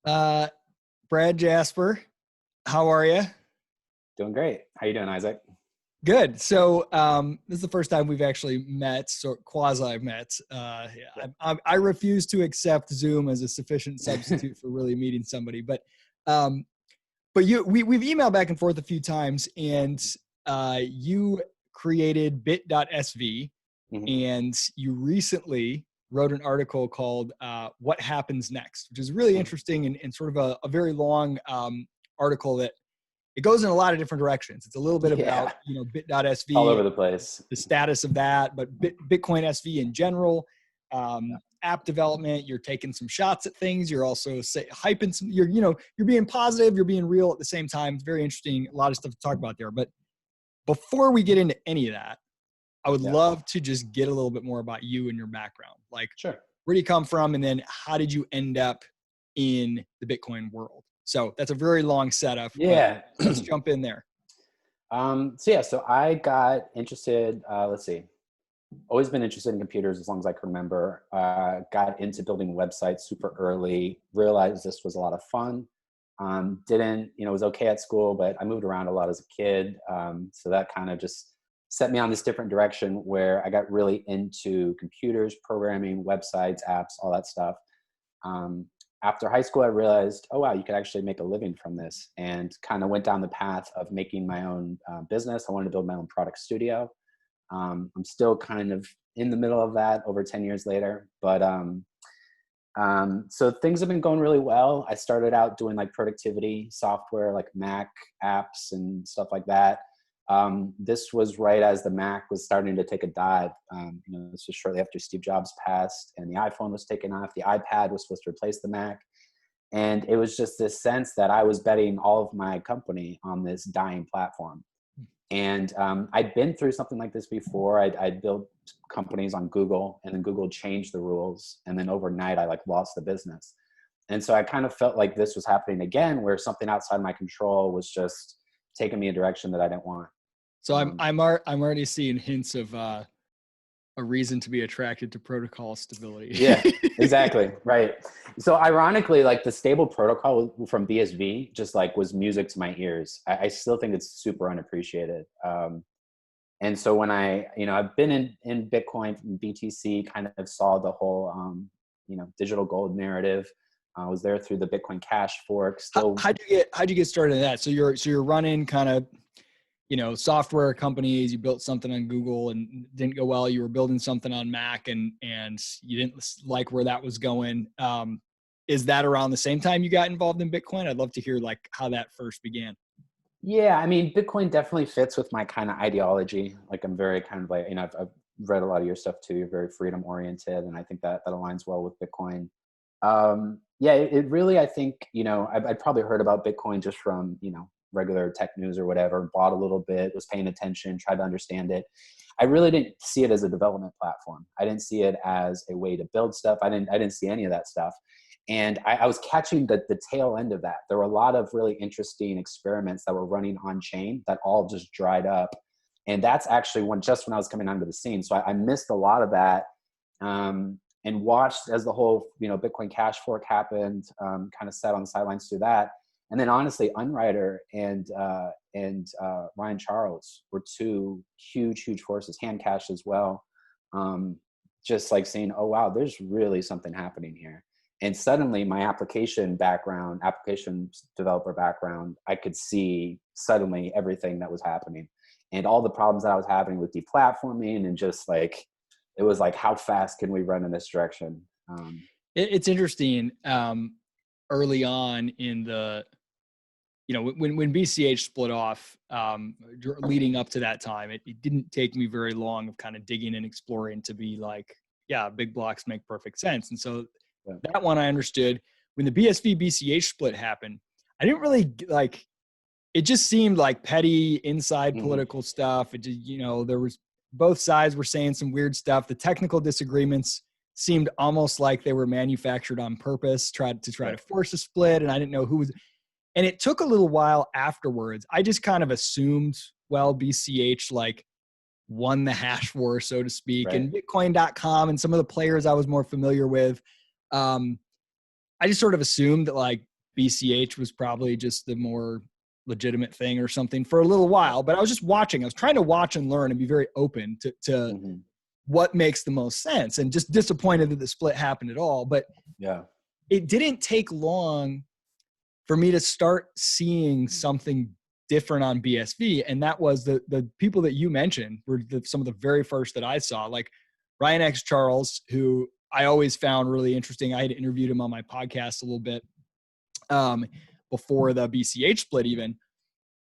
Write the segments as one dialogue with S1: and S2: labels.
S1: Uh, Brad Jasper, how are you?
S2: Doing great. How you doing, Isaac?
S1: Good. So this is the first time we've actually met, so quasi met.
S2: Yeah.
S1: I refuse to accept Zoom as a sufficient substitute for really meeting somebody. Um, but we've emailed back and forth a few times, and you created Bit.sv,
S2: Mhm.
S1: and you recently wrote an article called "What Happens Next," which is really
S2: Mhm.
S1: interesting and sort of a very long article that it goes in a lot of different directions. It's a little bit about,
S2: Yeah. All
S1: Bit.sv,
S2: over the place.
S1: the status of that, but Bitcoin SV in general,
S2: Yeah.
S1: app development. You're taking some shots at things. You're also hyping some. You're being positive. You're being real at the same time. It's very interesting. A lot of stuff to talk about there. But before we get into any of that, I would
S2: Yeah.
S1: love to just get a little bit more about you and your background. Like,
S2: Sure.
S1: where do you come from, and then how did you end up in the Bitcoin world? So that's a very long setup, but
S2: Yeah.
S1: let's jump in there.
S2: So I got interested, let's see, always been interested in computers as long as I can remember. Got into building websites super early, realized this was a lot of fun. Didn't, was okay at school, but I moved around a lot as a kid. So that kind of just set me on this different direction where I got really into computers, programming, websites, apps, all that stuff. Um, After high school, I realized, oh, wow, you could actually make a living from this, and kind of went down the path of making my own business. I wanted to build my own product studio. I'm still kind of in the middle of that over 10 years later. So things have been going really well. I started out doing like productivity software, like Mac apps and stuff like that. This was right as the Mac was starting to take a dive. This was shortly after Steve Jobs passed and the iPhone was taken off. The iPad was supposed to replace the Mac. And it was just this sense that I was betting all of my company on this dying platform. And I'd been through something like this before. I'd built companies on Google, and then Google changed the rules. And then overnight, I lost the business. And so I kind of felt like this was happening again, where something outside my control was just taking me a direction that I didn't want.
S1: So I'm
S2: Um,
S1: I'm I'm already seeing hints of a reason to be attracted to protocol stability.
S2: yeah, exactly. Right. So ironically, like the stable protocol from BSV just was music to my ears. I still think it's super unappreciated. And so when I've been in Bitcoin from BTC, kind of saw the whole, digital gold narrative. I was there through the Bitcoin Cash fork. Still,
S1: How'd you get started in that? So you're running kind of software companies. You built something on Google and didn't go well. You were building something on Mac and you didn't like where that was going. Is that around the same time you got involved in Bitcoin? I'd love to hear how that first began.
S2: yeah, I mean, Bitcoin definitely fits with my kind of ideology. Like I'm very kind of I've read a lot of your stuff too. You're very freedom oriented, and I think that aligns well with Bitcoin. Yeah, it really, I think, I'd probably heard about Bitcoin just from, regular tech news or whatever, bought a little bit, was paying attention, tried to understand it. I really didn't see it as a development platform. I didn't see it as a way to build stuff. I didn't see any of that stuff. And I was catching the tail end of that. There were a lot of really interesting experiments that were running on chain that all just dried up. And that's actually when I was coming onto the scene. So I missed a lot of that. And watched as the whole Bitcoin Cash fork happened, kind of sat on the sidelines through that. And then honestly, Unwriter and Ryan Charles were two huge forces. Hand Cash as well. Just like saying, oh wow, there's really something happening here. And suddenly my application developer background, I could see suddenly everything that was happening and all the problems that I was having with deplatforming and just it was like, how fast can we run in this direction?
S1: It's interesting. Early on in the, when BCH split off, leading up to that time, it didn't take me very long of kind of digging and exploring to be like, yeah, big blocks make perfect sense. And so
S2: Yeah.
S1: that one I understood. When the BSV BCH split happened, I didn't really it just seemed like petty inside
S2: Mm-hmm.
S1: political stuff. It just, there was both sides were saying some weird stuff. The technical disagreements seemed almost like they were manufactured on purpose, tried to
S2: Right.
S1: force a split. And I didn't know who was, and it took a little while afterwards. I just kind of assumed, well, BCH won the hash war, so to speak,
S2: Right.
S1: and Bitcoin.com and some of the players I was more familiar with. I just sort of assumed that BCH was probably just the more legitimate thing or something for a little while, but I was just watching. I was trying to watch and learn and be very open to what makes the most sense, and just disappointed that the split happened at all. But it didn't take long for me to start seeing something different on BSV. And that was the people that you mentioned were some of the very first that I saw, like Ryan X. Charles, who I always found really interesting. I had interviewed him on my podcast a little bit before the BCH split even.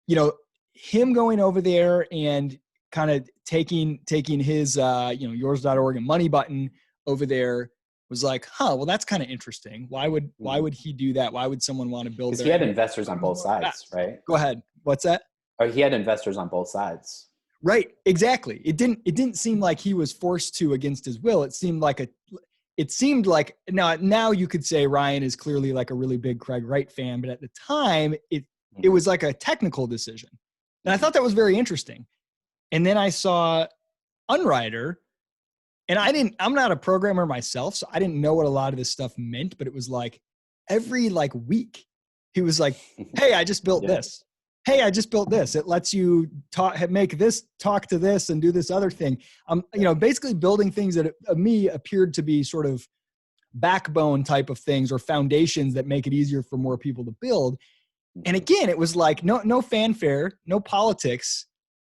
S1: You know, him going over there and kind of taking his, yours.org and money button over there was like, well, that's kind of interesting. Why would he do that? Why would someone want to build?
S2: Because he had investors on both sides, right?
S1: Go ahead. What's that?
S2: Or he had investors on both sides.
S1: Right. Exactly. It didn't seem like he was forced to against his will. It seemed like now you could say Ryan is clearly like a really big Craig Wright fan, but at the time it was like a technical decision. And I thought that was very interesting. And then I saw Unwriter, and I'm not a programmer myself, so I didn't know what a lot of this stuff meant, but it was like every week he was like, hey, I just built this. Hey, I just built this. It lets you make this talk to this and do this other thing. Basically building things that me appeared to be sort of backbone type of things or foundations that make it easier for more people to build. And again, it was like no fanfare, no politics.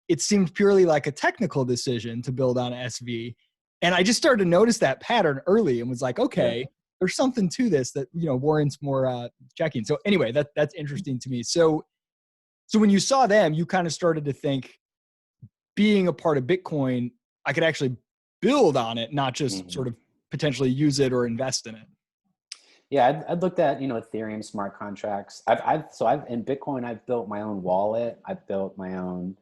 S1: It seemed purely like a technical decision to build on SV. And I just started to notice that pattern early and was like, okay, there's something to this that, warrants more checking. So anyway, that's interesting to me. So when you saw them, you kind of started to think, being a part of Bitcoin, I could actually build on it, not just sort of potentially use it or invest in it.
S2: Yeah, I'd looked at, Ethereum smart contracts. I've in Bitcoin, I've built my own wallet. I've built my own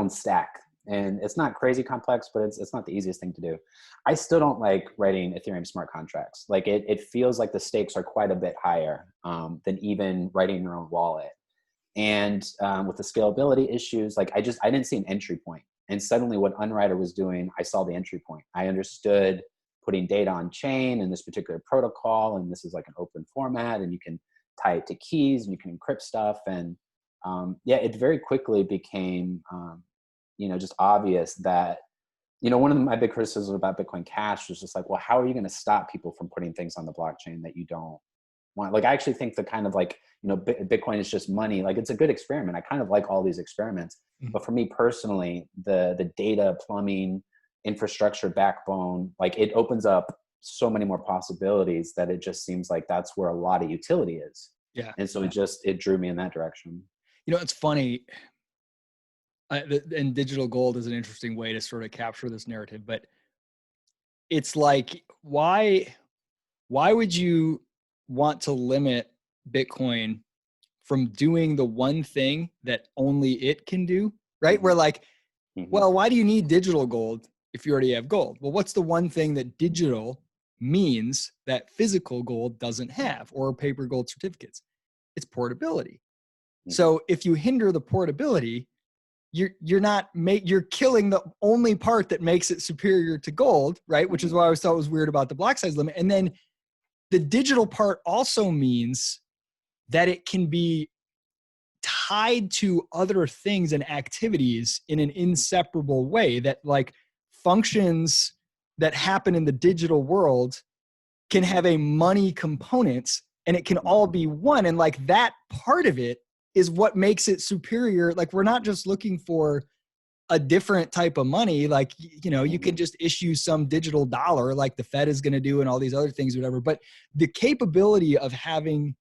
S2: stack, and it's not crazy complex, but it's not the easiest thing to do. I still don't like writing Ethereum smart contracts. Like it feels like the stakes are quite a bit higher than even writing your own wallet. And with the scalability issues, I didn't see an entry point. And suddenly what Unwriter was doing, I saw the entry point. I understood putting data on chain in this particular protocol, and this is like an open format, and you can tie it to keys and you can encrypt stuff. And it very quickly became, just obvious that, one of my big criticisms about Bitcoin Cash was just like, well, how are you going to stop people from putting things on the blockchain that you don't want? I actually think the kind of Bitcoin is just money. It's a good experiment. I kind of like all these experiments, but for me personally, the data plumbing, infrastructure backbone, it opens up so many more possibilities that it just seems like that's where a lot of utility is.
S1: Yeah.
S2: And so it drew me in that direction.
S1: It's funny. And digital gold is an interesting way to sort of capture this narrative, but it's like, why would you want to limit Bitcoin from doing the one thing that only it can do, right? We're like, well, why do you need digital gold if you already have gold? Well, what's the one thing that digital means that physical gold doesn't have, or paper gold certificates? It's portability. So if you hinder the portability, you're killing the only part that makes it superior to gold, right? Which is why I always thought it was weird about the block size limit. And then the digital part also means that it can be tied to other things and activities in an inseparable way, that functions that happen in the digital world can have a money component, and it can all be one. And that part of it is what makes it superior. We're not just looking for a different type of money. You can just issue some digital dollar like the Fed is going to do and all these other things, whatever. But the capability of having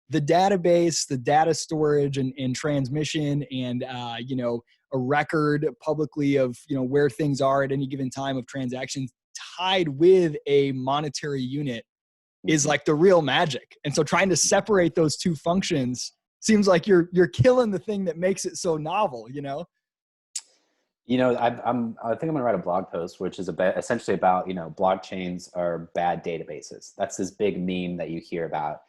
S1: the database, the data storage and transmission, and, a record publicly of, where things are at any given time of transactions tied with a monetary unit is the real magic. And so trying to separate those two functions seems like you're killing the thing that makes it so novel, I
S2: think I'm going to write a blog post, which is essentially about, blockchains are bad databases. That's this big meme that you hear about.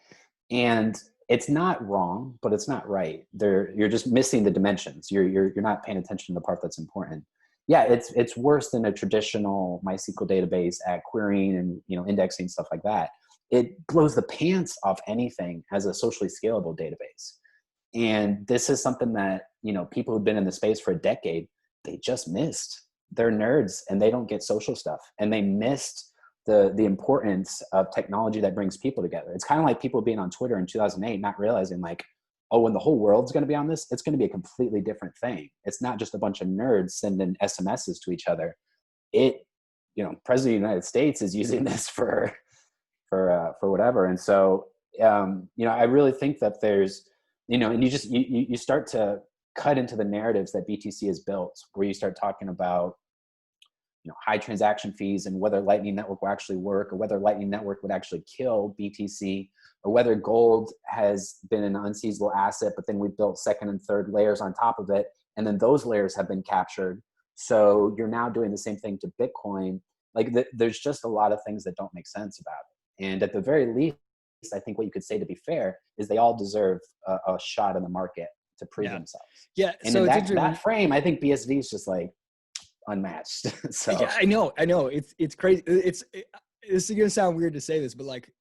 S2: And it's not wrong, but it's not right. You're just missing the dimensions. You're not paying attention to the part that's important. Yeah, it's worse than a traditional MySQL database at querying and indexing, stuff like that. it blows the pants off anything as a socially scalable database. And this is something that, you know, people who've been in the space for a decade, they just missed. They're nerds and they don't get social stuff, and they missed the importance of technology that brings people together. It's kind of like people being on Twitter in 2008, not realizing like, oh, when the whole world's going to be on this, it's going to be a completely different thing. It's not just a bunch of nerds sending SMSs to each other. It, you know, President of the United States is using this for whatever. And so, you know, I really think that there's, you know, and you start to cut into the narratives that BTC has built, where you start talking about, you know, high transaction fees and whether Lightning Network will actually work, or whether Lightning Network would actually kill BTC, or whether gold has been an unseizable asset, but then we built second and third layers on top of it, and then those layers have been captured. So you're now doing the same thing to Bitcoin. Like there's just a lot of things that don't make sense about it. And at the very least, I think what you could say, to be fair, is they all deserve a shot in the market to prove themselves.
S1: Yeah.
S2: And
S1: So
S2: in that frame, I think BSV is just like unmatched. So
S1: yeah, I know. It's crazy. This is going to sound weird to say this, but like,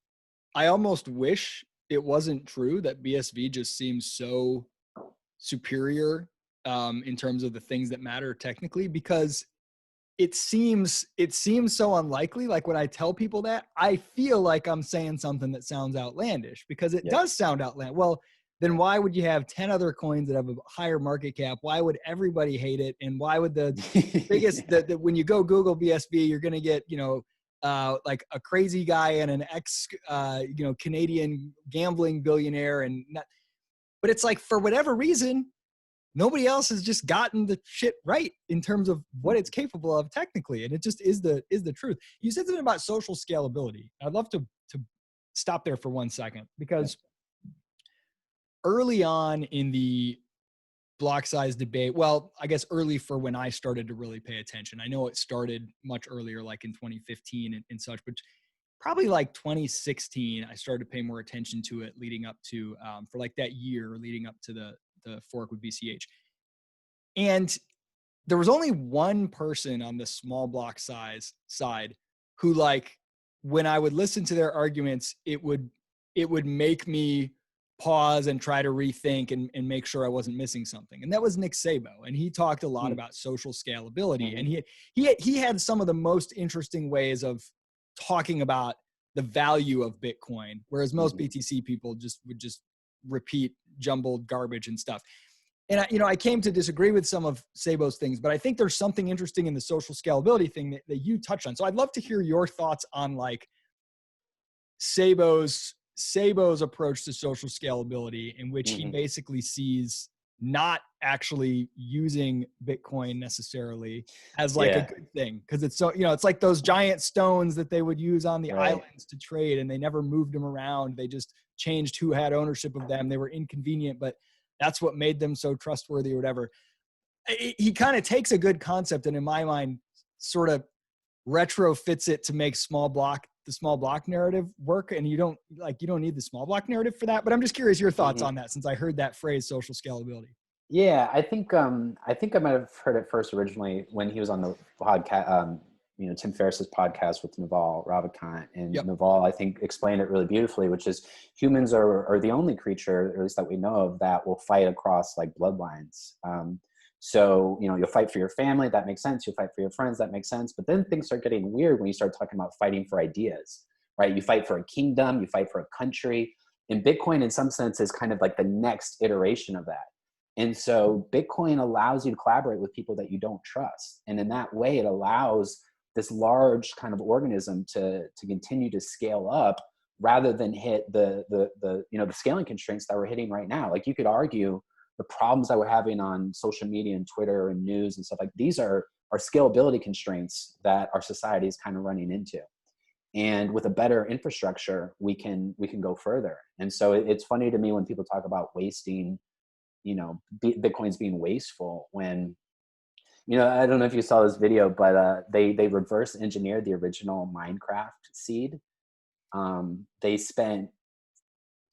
S1: I almost wish it wasn't true that BSV just seems so superior in terms of the things that matter technically, because it seems so unlikely. Like when I tell people that, I feel like I'm saying something that sounds outlandish, because it does sound outlandish. Well, then why would you have 10 other coins that have a higher market cap? Why would everybody hate it? And why would the biggest, when you go Google BSV, you're going to get, you know, like a crazy guy and an you know, Canadian gambling billionaire. And not, but it's like, for whatever reason, nobody else has just gotten the shit right in terms of what it's capable of technically. And it just is the truth. You said something about social scalability. I'd love to stop there for 1 second, because early on in the block size debate, well, I guess early for when I started to really pay attention. I know it started much earlier, like in 2015 and such, but probably like 2016, I started to pay more attention to it, leading up to, for like that year leading up to the fork with BCH. And there was only one person on the small block size side who, like, when I would listen to their arguments, it would make me pause and try to rethink and make sure I wasn't missing something. And that was Nick Szabo. And he talked a lot about social scalability. And he had some of the most interesting ways of talking about the value of Bitcoin, whereas most BTC people would just repeat jumbled garbage and stuff. And I came to disagree with some of Szabo's things, but I think there's something interesting in the social scalability thing that you touched on. So I'd love to hear your thoughts on like Szabo's approach to social scalability, in which he basically sees not actually using Bitcoin necessarily as like a good thing, because it's so, it's like those giant stones that they would use on the islands to trade, and they never moved them around. They just changed who had ownership of them. They were inconvenient, but that's what made them so trustworthy or whatever. He kind of takes a good concept and, in my mind, sort of retrofits it to make the small block narrative work. And you don't need the small block narrative for that. But I'm just curious your thoughts on that, since I heard that phrase, social scalability.
S2: Yeah, I think I might have heard it first originally when he was on the podcast, Tim Ferriss's podcast with Naval Ravikant. And Naval, I think, explained it really beautifully, which is humans are the only creature, or at least that we know of, that will fight across like bloodlines. So, you'll fight for your family, that makes sense. You'll fight for your friends, that makes sense. But then things start getting weird when you start talking about fighting for ideas, right? You fight for a kingdom, you fight for a country. And Bitcoin, in some sense, is kind of like the next iteration of that. And so Bitcoin allows you to collaborate with people that you don't trust. And in that way, it allows this large kind of organism to continue to scale up, rather than hit the scaling constraints that we're hitting right now. Like, you could argue the problems that we're having on social media and Twitter and news and stuff, like these are scalability constraints that our society is kind of running into. And with a better infrastructure, we can go further. And so it's funny to me when people talk about wasting, Bitcoin's being wasteful, when, I don't know if you saw this video, but they reverse engineered the original Minecraft seed. They spent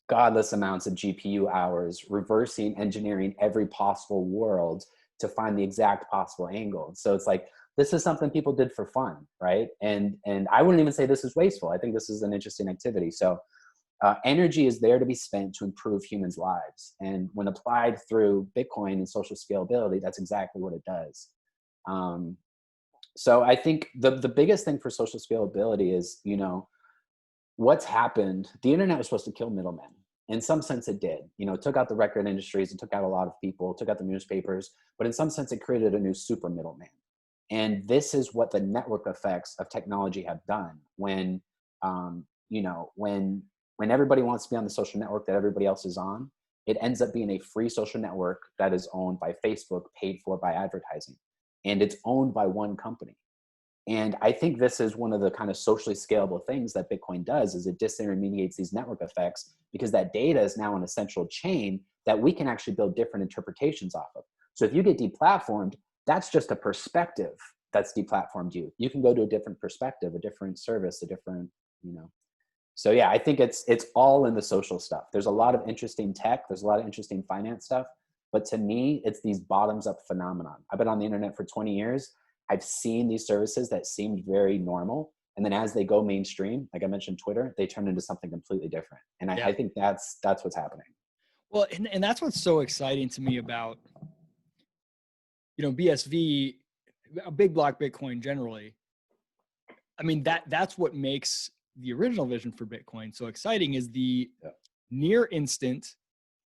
S2: godless amounts of GPU hours reversing engineering every possible world to find the exact possible angle. So it's like this is something people did for fun, right? And I wouldn't even say this is wasteful. I think this is an interesting activity. So energy is there to be spent to improve humans' lives. And when applied through Bitcoin and social scalability, that's exactly what it does. Um, so I think the biggest thing for social scalability is, you know, what's happened. The internet was supposed to kill middlemen. In some sense, it did. You know, it took out the record industries, it took out a lot of people, it took out the newspapers, but in some sense, it created a new super middleman. And this is what the network effects of technology have done. When, you know, when everybody wants to be on the social network that everybody else is on, it ends up being a free social network that is owned by Facebook, paid for by advertising, and it's owned by one company. And I think this is one of the kind of socially scalable things that Bitcoin does, is it disintermediates these network effects, because that data is now an essential chain that we can actually build different interpretations off of. So if you get deplatformed, that's just a perspective that's deplatformed you. You can go to a different perspective, a different service, a different, you know. So yeah, I think it's all in the social stuff. There's a lot of interesting tech, there's a lot of interesting finance stuff, but to me, it's these bottoms up phenomenon. I've been on the internet for 20 years. I've seen these services that seemed very normal, and then as they go mainstream, like I mentioned Twitter, they turn into something completely different. And
S1: Yeah.
S2: I think that's what's happening.
S1: Well, and that's what's so exciting to me about, you know, BSV, a big block Bitcoin generally. I mean, that's what makes the original vision for Bitcoin so exciting, is the near instant,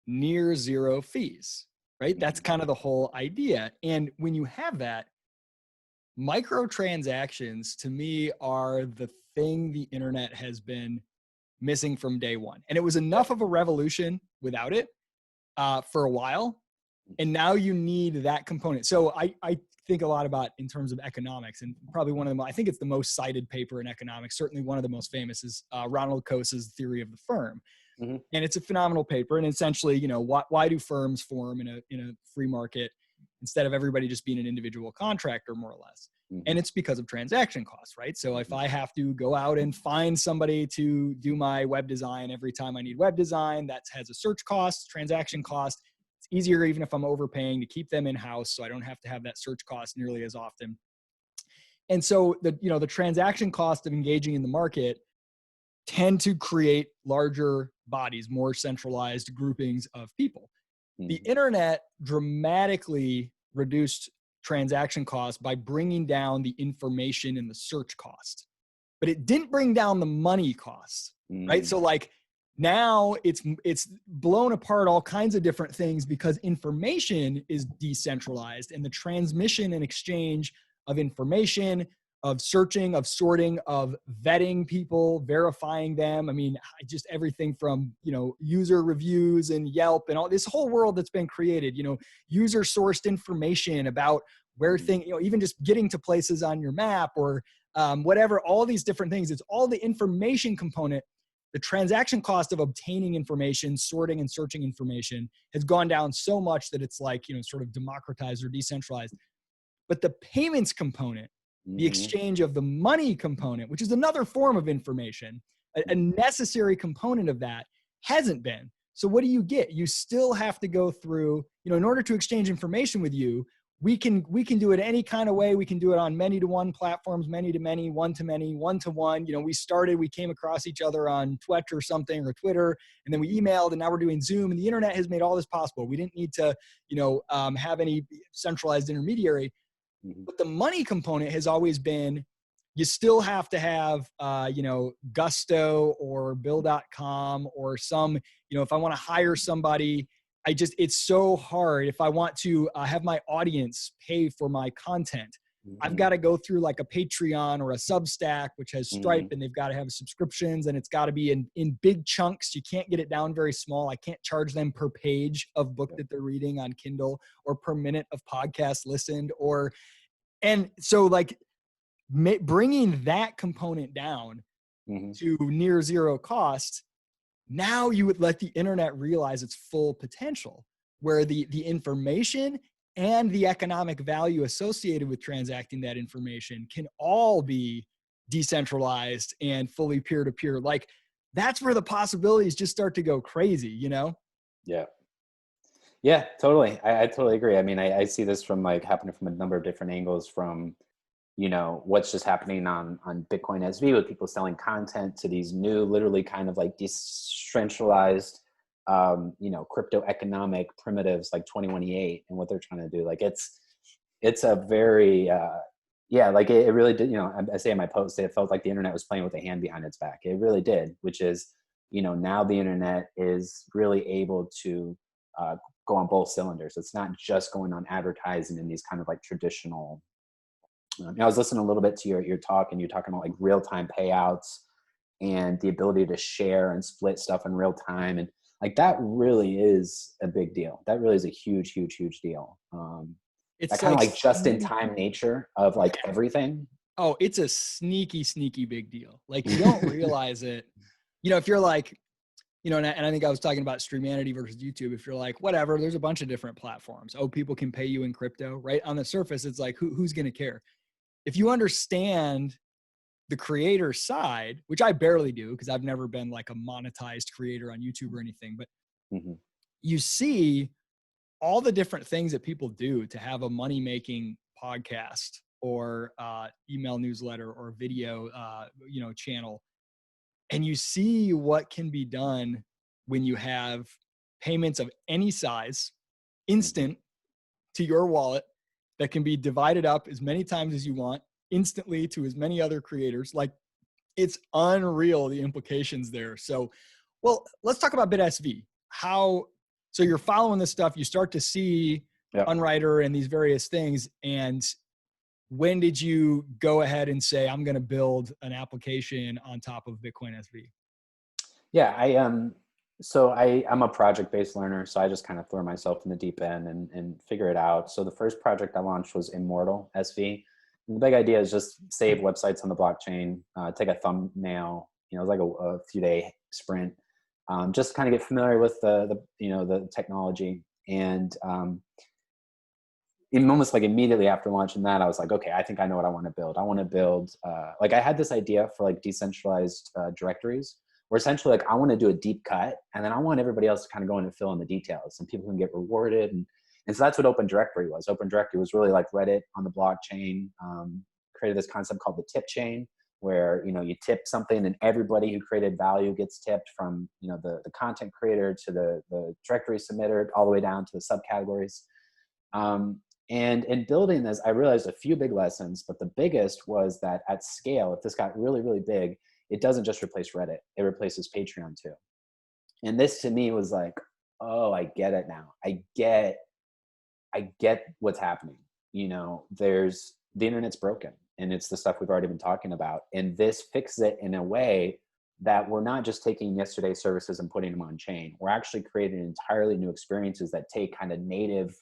S1: near zero fees, right? That's kind of the whole idea. And when you have that, microtransactions to me are the thing the internet has been missing from day one. And it was enough of a revolution without it for a while. And now you need that component. So I think a lot about in terms of economics, and probably one of the, I think it's the most cited paper in economics. Certainly one of the most famous is Ronald Coase's Theory of the Firm.
S2: Mm-hmm.
S1: And it's a phenomenal paper. And essentially, you know, why do firms form in a free market instead of everybody just being an individual contractor, more or less?
S2: Mm-hmm.
S1: And it's because of transaction costs, right? So if I have to go out and find somebody to do my web design every time I need web design, that has a search cost, transaction cost. It's easier, even if I'm overpaying, to keep them in-house, so I don't have to have that search cost nearly as often. And so the transaction cost of engaging in the market tend to create larger bodies, more centralized groupings of people. Mm-hmm. The internet dramatically reduced transaction costs by bringing down the information and the search cost, but it didn't bring down the money costs, right? So like now it's blown apart all kinds of different things because information is decentralized, and the transmission and exchange of information, of searching, of sorting, of vetting people, verifying them. I mean, just everything from, you know, user reviews and Yelp and all this whole world that's been created, you know, user sourced information about where things, you know, even just getting to places on your map or whatever, all these different things. It's all the information component. The transaction cost of obtaining information, sorting and searching information has gone down so much that it's like, you know, sort of democratized or decentralized. But the payments component, the exchange of the money component, which is another form of information, a necessary component of that, hasn't been. So what do you get? You still have to go through, you know, in order to exchange information with you, we can do it any kind of way. We can do it on many-to-one platforms, many-to-many, one-to-many, one-to-one. You know, we came across each other on Twitch or something, or Twitter, and then we emailed, and now we're doing Zoom, and the internet has made all this possible. We didn't need to, you know, have any centralized intermediary. But the money component has always been, you still have to have, you know, Gusto or Bill.com or some, you know, if I want to hire somebody, it's so hard. If I want to have my audience pay for my content, I've got to go through like a Patreon or a Substack, which has Stripe, and they've got to have subscriptions, and it's got to be in big chunks. You can't get it down very small. I can't charge them per page of book that they're reading on Kindle or per minute of podcast listened, and so like bringing that component down to near zero cost. Now you would let the internet realize its full potential, where the information and the economic value associated with transacting that information can all be decentralized and fully peer-to-peer. Like, that's where the possibilities just start to go crazy, you know?
S2: Yeah, totally. I totally agree. I mean, I see this from like happening from a number of different angles, from you know, what's just happening on Bit.sv with people selling content to these new, literally kind of like decentralized, you know, crypto economic primitives like 21E8 and what they're trying to do. Like it's a very, yeah, like it really did, you know, I say in my post, it felt like the internet was playing with a hand behind its back. It really did, which is, you know, now the internet is really able to go on both cylinders. It's not just going on advertising in these kind of like traditional. I was listening a little bit to your talk, and you're talking about like real-time payouts and the ability to share and split stuff in real time. And like, that really is a big deal. That really is a huge, huge, huge deal. That
S1: It's
S2: kind of
S1: like
S2: like just in time nature of like everything.
S1: oh, it's a sneaky big deal. Like you don't realize it. You know, if you're like, you know, and I think I was talking about Streamanity versus YouTube. If you're like, whatever, there's a bunch of different platforms. Oh, people can pay you in crypto, right? On the surface, it's like, who's going to care? If you understand the creator side, which I barely do because I've never been like a monetized creator on YouTube or anything, but
S2: Mm-hmm.
S1: you see all the different things that people do to have a money making podcast or email newsletter or video, you know, channel. And you see what can be done when you have payments of any size,
S2: Mm-hmm.
S1: instant to your wallet that can be divided up as many times as you want, instantly to as many other creators. Like it's unreal, the implications there. So, well, let's talk about Bit.sv. How, so you're following this stuff, you start to see
S2: Yep.
S1: Unwriter and these various things. And when did you go ahead and say, I'm going to build an application on top of Bitcoin SV?
S2: Yeah, so I'm a project-based learner, so I just kind of throw myself in the deep end and figure it out. So the first project I launched was Immortal SV. And the big idea is just save websites on the blockchain, take a thumbnail, you know, like a few day sprint, just kind of get familiar with the you know, the technology. And even almost like immediately after launching that, I was like, okay, I think I know what I want to build. I want to build, like I had this idea for like decentralized directories where essentially like I want to do a deep cut and then I want everybody else to kind of go in and fill in the details and people can get rewarded. And so that's what Open Directory was. Open Directory was really like Reddit on the blockchain, created this concept called the tip chain where, you know, you tip something and everybody who created value gets tipped from, you know, the content creator to the directory submitter all the way down to the subcategories. And in building this, I realized a few big lessons, but the biggest was that at scale, if this got really, really big, it doesn't just replace Reddit, it replaces Patreon too. And this to me was like, oh, I get it now. I get what's happening. You know, the internet's broken and it's the stuff we've already been talking about. And this fixes it in a way that we're not just taking yesterday's services and putting them on chain. We're actually creating entirely new experiences that take kind of native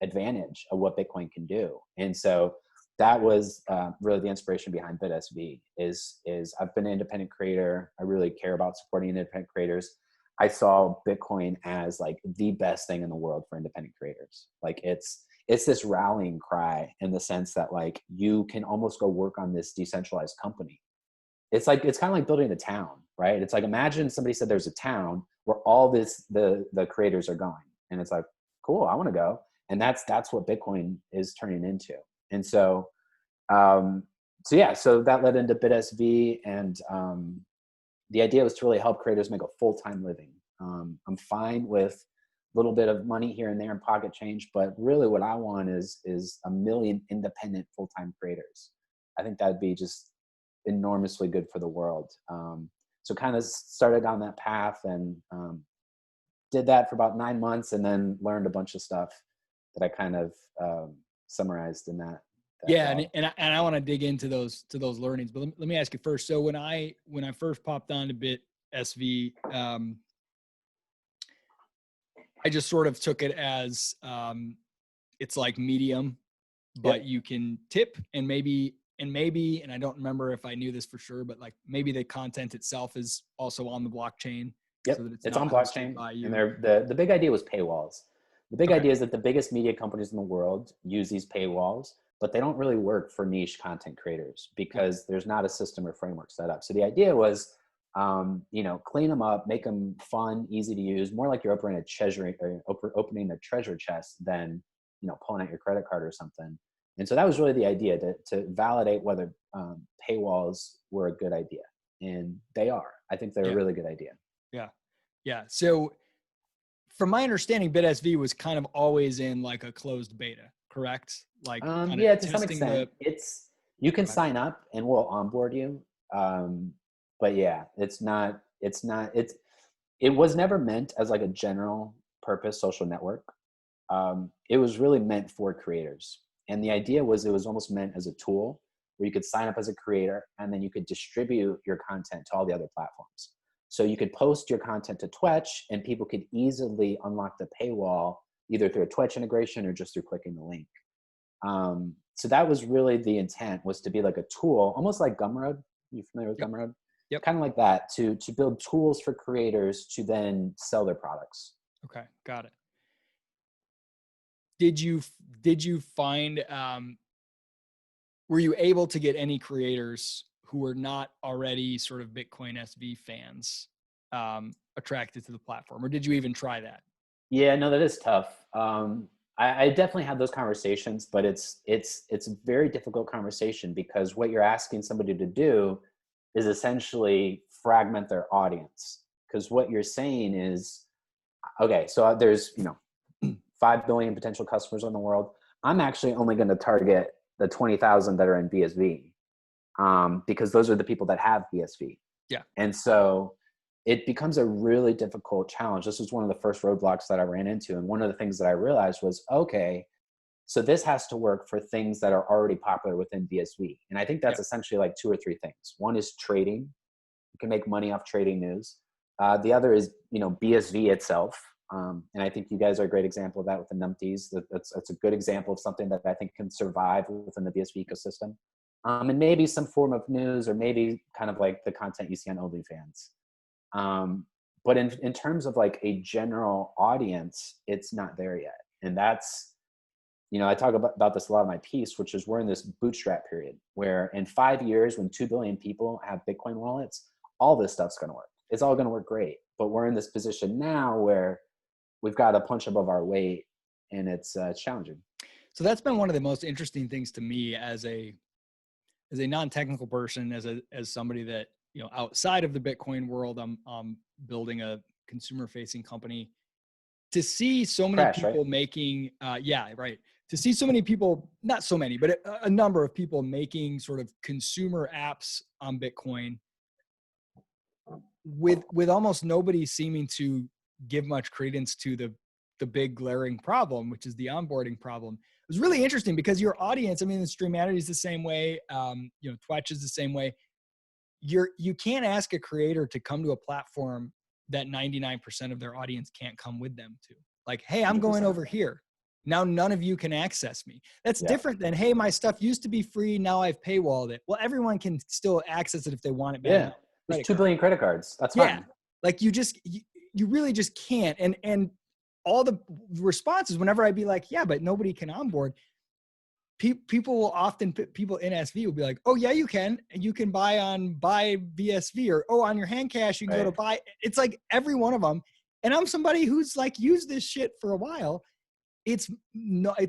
S2: advantage of what Bitcoin can do. And so that was really the inspiration behind Bit.sv is I've been an independent creator. I really care about supporting independent creators. I saw Bitcoin as like the best thing in the world for independent creators. Like it's this rallying cry in the sense that like you can almost go work on this decentralized company. It's like, it's kind of like building a town, right? It's like, imagine somebody said there's a town where all the creators are going. And it's like, cool, I want to go. And that's what Bitcoin is turning into. And so, so yeah, so that led into Bit.sv, and the idea was to really help creators make a full-time living. I'm fine with a little bit of money here and there in pocket change, but really what I want is a million independent full-time creators. I think that'd be just enormously good for the world. So kind of started on that path and did that for about 9 months, and then learned a bunch of stuff that I kind of summarized in that
S1: Yeah,
S2: blog.
S1: and I want to dig into those learnings, but let me ask you first. So when I first popped on to Bit.sv, I just sort of took it as it's like Medium, but
S2: Yep.
S1: you can tip and maybe, and I don't remember if I knew this for sure, but like maybe the content itself is also on the blockchain so
S2: Yep,
S1: that it's
S2: it's
S1: not
S2: on
S1: hosted
S2: blockchain,
S1: by
S2: and
S1: you.
S2: the big idea was paywalls. The big
S1: Okay.
S2: idea is that the biggest media companies in the world use these paywalls, but they don't really work for niche content creators
S1: Yep.
S2: because there's not a system or framework set up. So the idea was, you know, clean them up, make them fun, easy to use, more like you're opening a treasure chest than, you know, pulling out your credit card or something. And so that was really the idea, to validate whether paywalls were a good idea. And they are. I think they're a
S1: Yeah.
S2: really good idea.
S1: Yeah. Yeah. So from my understanding, Bit.sv was kind of always in like a closed beta, correct? Like kind of
S2: Yeah, to some
S1: testing
S2: extent. You can sign up and we'll onboard you. But yeah, it was never meant as like a general purpose social network. It was really meant for creators. And the idea was it was almost meant as a tool where you could sign up as a creator and then you could distribute your content to all the other platforms. So you could post your content to Twitch and people could easily unlock the paywall either through a Twitch integration or just through clicking the link. So that was really the intent, was to be like a tool, almost like Gumroad. You familiar with Gumroad?
S1: Yep.
S2: Kind of like that, to build tools for creators to then sell their products.
S1: Okay. Got it. Did you find, were you able to get any creators who were not already sort of Bitcoin SV fans attracted to the platform, or did you even try that?
S2: Yeah, no, that is tough. I definitely had those conversations, but it's a very difficult conversation because what you're asking somebody to do is essentially fragment their audience. Because what you're saying is, okay, so there's 5 billion potential customers in the world. I'm actually only going to target the 20,000 that are in BSV, because those are the people that have BSV.
S1: Yeah.
S2: And so it becomes a really difficult challenge. This was one of the first roadblocks that I ran into. And one of the things that I realized was, okay, so this has to work for things that are already popular within BSV. And I think that's essentially like 2 or 3 things. One is trading. You can make money off trading news. The other is, BSV itself. And I think you guys are a great example of that with the numpties. That's a good example of something that I think can survive within the BSV ecosystem. And maybe some form of news, or maybe kind of like the content you see on OnlyFans. But in terms of like a general audience, it's not there yet. And that's, I talk about this a lot in my piece, which is we're in this bootstrap period where in 5 years, when 2 billion people have Bitcoin wallets, all this stuff's going to work. It's all going to work great. But we're in this position now where we've got to punch above our weight, and it's challenging.
S1: So that's been one of the most interesting things to me as a non-technical person, as somebody that, outside of the Bitcoin world, I'm building a consumer facing company, to see so many people making, to see so many people, not so many, but a number of people making sort of consumer apps on Bitcoin with almost nobody seeming to give much credence to the big glaring problem, which is the onboarding problem. It was really interesting because your audience, I mean, the Streamanity is the same way, Twitch is the same way. You can't ask a creator to come to a platform that 99% of their audience can't come with them to. Like, hey, I'm 100%. Going over here. Now none of you can access me. That's different than, hey, my stuff used to be free, now I've paywalled it. Well, everyone can still access it if they want it back.
S2: Yeah. There's 2 billion credit cards. That's fine.
S1: Like you really just can't. And all the responses, whenever I'd be like, yeah, but nobody can onboard, people will often, people in SV will be like, oh yeah, you can. And you can buy BSV, or, oh, on your hand cash, you can go to buy. It's like every one of them. And I'm somebody who's like used this shit for a while. It's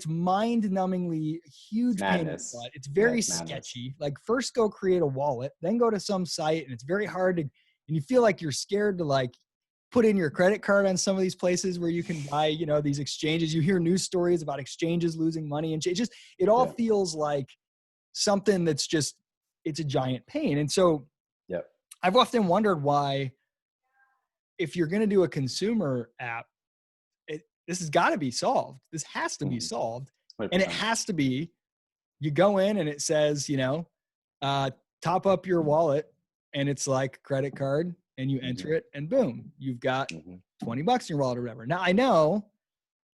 S1: mind-numbingly huge pain, but it's very sketchy. Like, first go create a wallet, then go to some site, and it's very hard to, and you feel like you're scared to like put in your credit card on some of these places where you can buy, these exchanges. You hear news stories about exchanges losing money, and it all feels like something that's just, it's a giant pain. And so I've often wondered why, if you're going to do a consumer app, this has got to be solved. This has to be solved. 100%. And it has to be, you go in and it says, top up your wallet, and it's like credit card, and you enter it, and boom, you've got $20 in your wallet or whatever. Now I know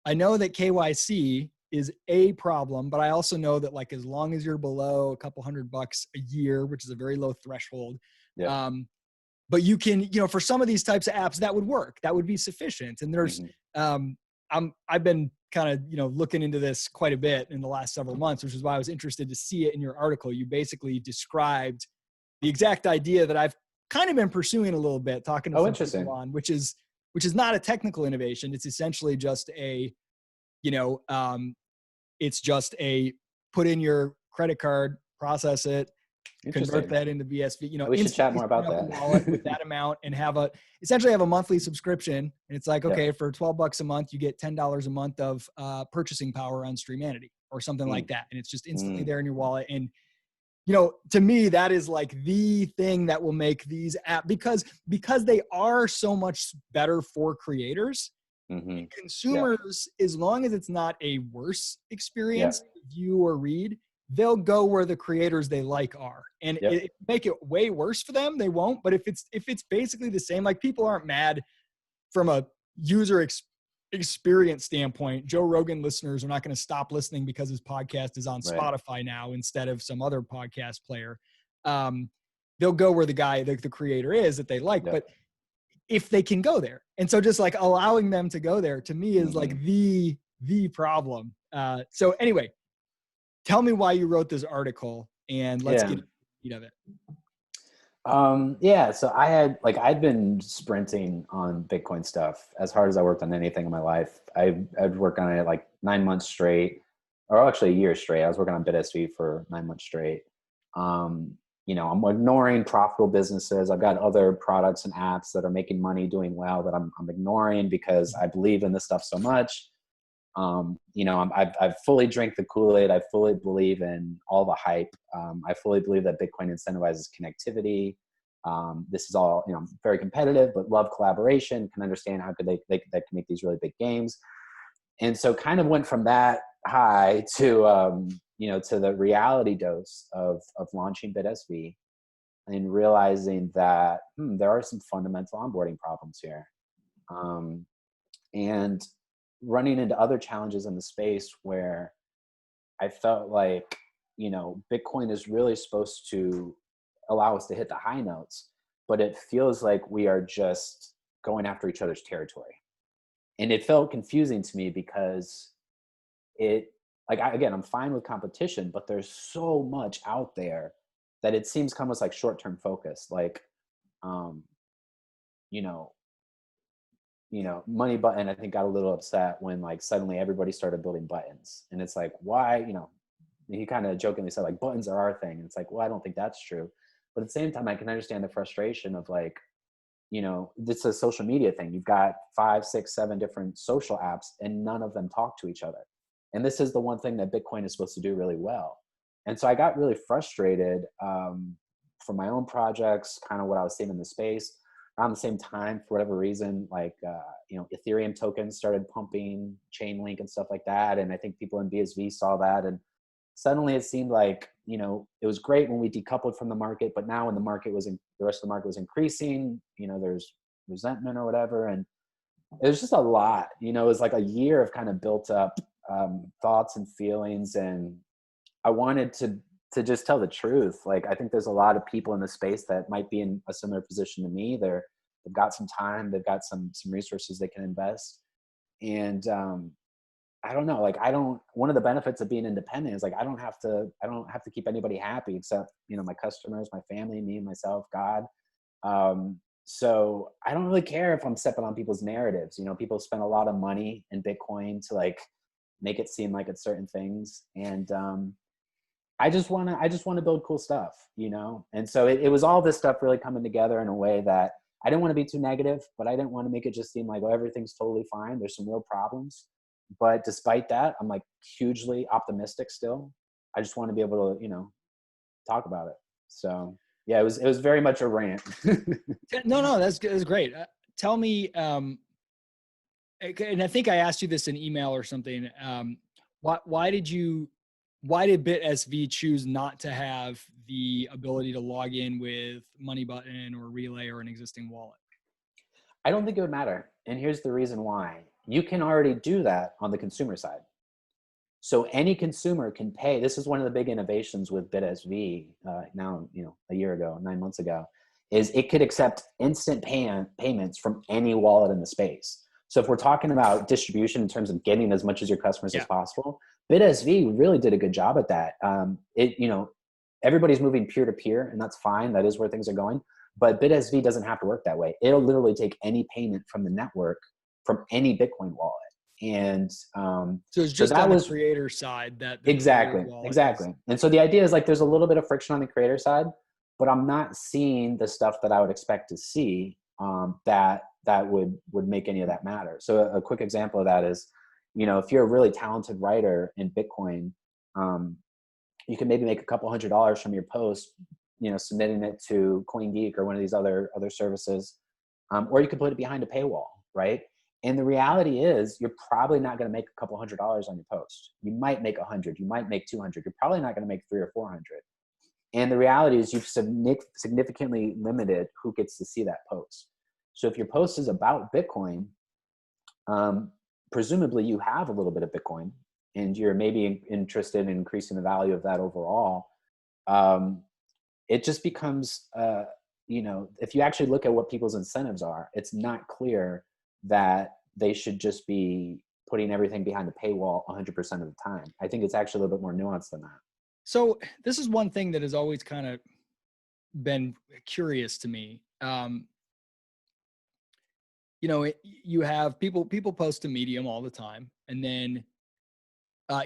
S1: that KYC is a problem, but I also know that, like, as long as you're below a couple $100 a year, which is a very low threshold, but you can, for some of these types of apps, that would work. That would be sufficient. And there's, I've been kind of, looking into this quite a bit in the last several months, which is why I was interested to see it in your article. You basically described the exact idea that I've kind of been pursuing a little bit, talking to some people on, which is not a technical innovation. It's essentially just it's just a put in your credit card, process it, convert
S2: Interesting.
S1: that into BSV,
S2: We should chat
S1: instantly
S2: more
S1: spin
S2: about
S1: up a
S2: that.
S1: wallet with that amount and essentially have a monthly subscription. And it's like,
S2: Yeah.
S1: okay, for $12 a month, you get $10 a month of purchasing power on Streamanity or something like that. And it's just instantly there in your wallet. And, to me, that is like the thing that will make these apps, because they are so much better for creators.
S2: Mm-hmm.
S1: Consumers, as long as it's not a worse experience to view or read, they'll go where the creators they like are. And it make it way worse for them, they won't. But if it's basically the same, like, people aren't mad from a user experience standpoint. Joe Rogan listeners are not going to stop listening because his podcast is on Spotify now instead of some other podcast player. They'll go where the creator is that they like. But if they can go there. And so just like allowing them to go there, to me, is like the problem. So anyway, tell me why you wrote this article, and let's get into the meat of it.
S2: So I'd been sprinting on Bitcoin stuff as hard as I worked on anything in my life. I'd worked on it like 9 months straight, or actually a year straight. I was working on Bit.sv for 9 months straight. I'm ignoring profitable businesses. I've got other products and apps that are making money, doing well, that I'm ignoring because I believe in this stuff so much. I've fully drank the Kool-Aid. I fully believe in all the hype. I fully believe that Bitcoin incentivizes connectivity. This is all, very competitive, but love collaboration, can understand how could they can make these really big games. And so kind of went from that high to, to the reality dose of launching Bit.sv and realizing that there are some fundamental onboarding problems here. And running into other challenges in the space where I felt like, Bitcoin is really supposed to allow us to hit the high notes, but it feels like we are just going after each other's territory. And it felt confusing to me because I'm fine with competition, but there's so much out there that it seems almost like short-term focus. Like, Money Button, I think, got a little upset when like suddenly everybody started building buttons. And it's like, why, he kind of jokingly said like, buttons are our thing. And it's like, well, I don't think that's true. But at the same time, I can understand the frustration of like, it's a social media thing. You've got 5, 6, 7 different social apps and none of them talk to each other. And this is the one thing that Bitcoin is supposed to do really well. And so I got really frustrated for my own projects, kind of what I was seeing in the space. Around the same time, for whatever reason, Ethereum tokens started pumping, Chainlink and stuff like that. And I think people in BSV saw that. And suddenly it seemed like, it was great when we decoupled from the market, but now when the rest of the market was increasing, there's resentment or whatever. And it was just a lot, it was like a year of kind of built up thoughts and feelings. And I wanted to just tell the truth. Like, I think there's a lot of people in the space that might be in a similar position to me. They've got some time, they've got some resources they can invest. And I don't know, like, one of the benefits of being independent is like, I don't have to keep anybody happy except, my customers, my family, me, myself, God. So I don't really care if I'm stepping on people's narratives. People spend a lot of money in Bitcoin to like make it seem like it's certain things. And I just want to build cool stuff, And so it was all this stuff really coming together in a way that I didn't want to be too negative, but I didn't want to make it just seem like, oh, everything's totally fine. There's some real problems. But despite that, I'm like hugely optimistic still. I just want to be able to, talk about it. So yeah, it was very much a rant.
S1: No, that's good. That's great. Tell me, and I think I asked you this in email or something. Why did Bit.sv choose not to have the ability to log in with Money Button or Relay or an existing wallet?
S2: I don't think it would matter. And here's the reason why. You can already do that on the consumer side. So any consumer can pay. This is one of the big innovations with Bit.sv now, a year ago, 9 months ago, is it could accept instant payments from any wallet in the space. So if we're talking about distribution in terms of getting as much as your customers as possible, Bit.sv really did a good job at that. Everybody's moving peer to peer, and that's fine. That is where things are going. But Bit.sv doesn't have to work that way. It'll literally take any payment from the network from any Bitcoin wallet. And
S1: So it's
S2: so
S1: just
S2: that
S1: on the
S2: was
S1: creator side that the creator
S2: exactly,
S1: wallet is.
S2: exactly. And so the idea is like there's a little bit of friction on the creator side, but I'm not seeing the stuff that I would expect to see that would make any of that matter. So a quick example of that is, if you're a really talented writer in Bitcoin, you can maybe make a couple $100s from your post, submitting it to CoinGeek or one of these other services, or you could put it behind a paywall, right? And the reality is, you're probably not going to make a couple $100s on your post. You might make 100, you might make 200. You're probably not going to make 300 or 400. And the reality is, you've significantly limited who gets to see that post. So if your post is about Bitcoin, presumably you have a little bit of Bitcoin, and you're maybe interested in increasing the value of that overall. It just becomes, if you actually look at what people's incentives are, it's not clear that they should just be putting everything behind the paywall 100% of the time. I think it's actually a little bit more nuanced than that.
S1: So this is one thing that has always kind of been curious to me. You have people post to Medium all the time, and then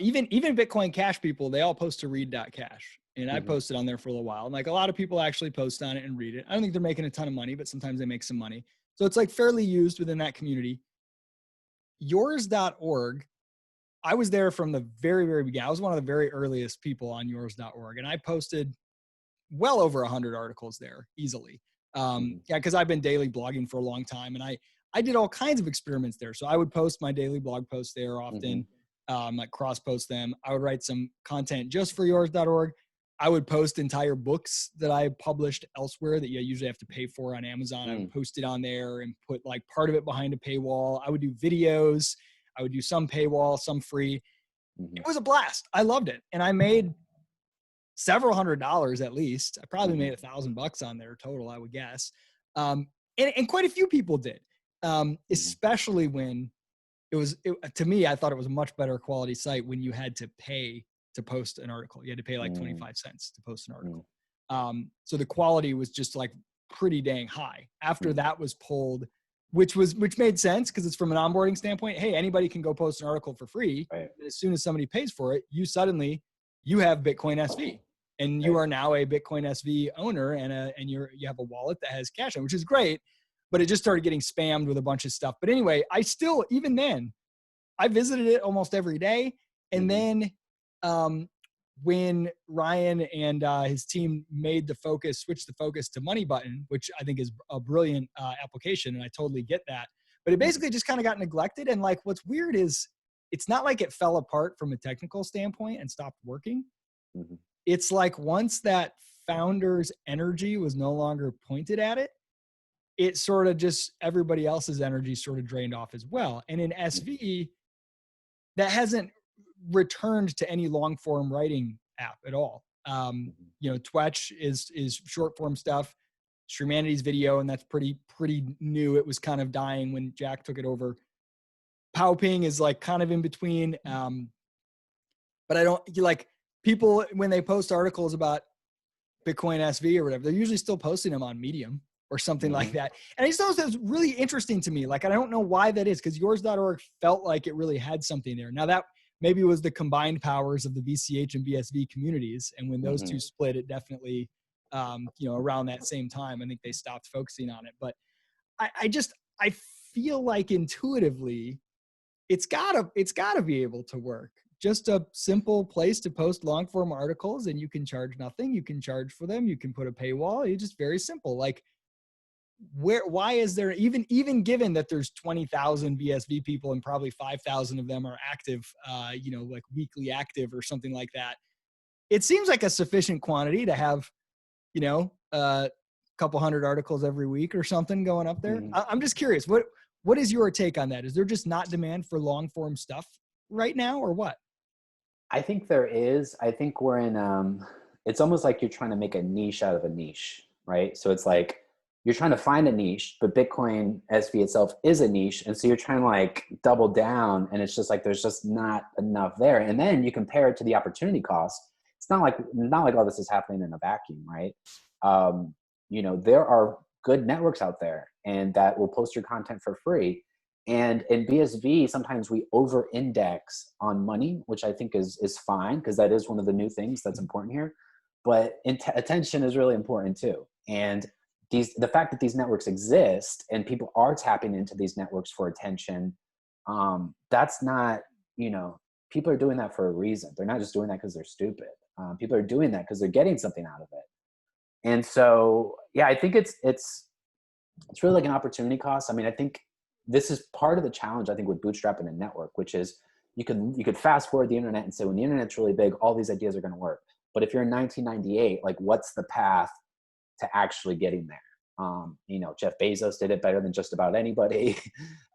S1: even Bitcoin Cash people, they all post to read.cash. And I posted on there for a little while. And like a lot of people actually post on it and read it. I don't think they're making a ton of money, but sometimes they make some money. So it's like fairly used within that community. Yours.org, I was there from the very, very beginning. I was one of the very earliest people on yours.org. And I posted well over 100 articles there easily. Because I've been daily blogging for a long time. And I did all kinds of experiments there. So I would post my daily blog posts there often. Like cross post them. I would write some content just for yours.org. I would post entire books that I published elsewhere that you usually have to pay for on Amazon. I would post it on there and put like part of it behind a paywall. I would do videos. I would do some paywall, some free. It was a blast. I loved it. And I made several $100s at least. I probably made $1,000 on there total, I would guess. And quite a few people did, especially when to me, I thought it was a much better quality site when you had to pay to post an article. You had to pay like 25 cents to post an article. So the quality was just like pretty dang high. After that was pulled, which made sense because it's from an onboarding standpoint. Hey, anybody can go post an article for free.
S2: Right.
S1: As soon as somebody pays for it, you have Bit.sv, and you are now a Bit.sv owner, and you have a wallet that has cash on, which is great. But it just started getting spammed with a bunch of stuff. But anyway, even then, I visited it almost every day. And then when Ryan and his team switched the focus to Money Button, which I think is a brilliant application, and I totally get that. But it basically just kind of got neglected. And like, what's weird is it's not like it fell apart from a technical standpoint and stopped working. It's like once that founder's energy was no longer pointed at it, it sort of just everybody else's energy sort of drained off as well. And in SV, that hasn't returned to any long form writing app at all. Twetch is short form stuff, Streamanity's video, and that's pretty new. It was kind of dying when Jack took it over. Powping is like kind of in between. But I don't like people when they post articles about Bitcoin SV or whatever, they're usually still posting them on Medium or something like that. And I just thought it was really interesting to me. Like, I don't know why that is, because yours.org felt like it really had something there. Now that maybe was the combined powers of the VCH and BSV communities. And when those two split, it definitely, around that same time, I think they stopped focusing on it. But I feel like intuitively it's gotta be able to work. Just a simple place to post long form articles, and you can charge nothing. You can charge for them. You can put a paywall. It's just very simple. Like, why is there even given that there's 20,000 BSV people and probably 5,000 of them are active, like weekly active or something like that. It seems like a sufficient quantity to have, a couple hundred articles every week or something going up there. I'm just curious. What is your take on that? Is there just not demand for long form stuff right now, or what?
S2: I think there is. I think we're in, it's almost like you're trying to make a niche out of a niche, right? So it's like you're trying to find a niche, but Bitcoin SV itself is a niche. And so you're trying to like double down, and it's just like there's just not enough there. And then you compare it to the opportunity cost. It's not like all this is happening in a vacuum, right? There are good networks out there and that will post your content for free. And in BSV, sometimes we over-index on money, which I think is fine, because that is one of the new things that's important here. But attention is really important too. And the fact that these networks exist and people are tapping into these networks for attention, that's not, people are doing that for a reason. They're not just doing that because they're stupid. People are doing that because they're getting something out of it. And so, yeah, I think it's really like an opportunity cost. I mean, I think this is part of the challenge, I think, with bootstrapping a network, which is you could fast forward the internet and say, when the internet's really big, all these ideas are going to work. But if you're in 1998, like, what's the path to actually getting there? Jeff Bezos did it better than just about anybody.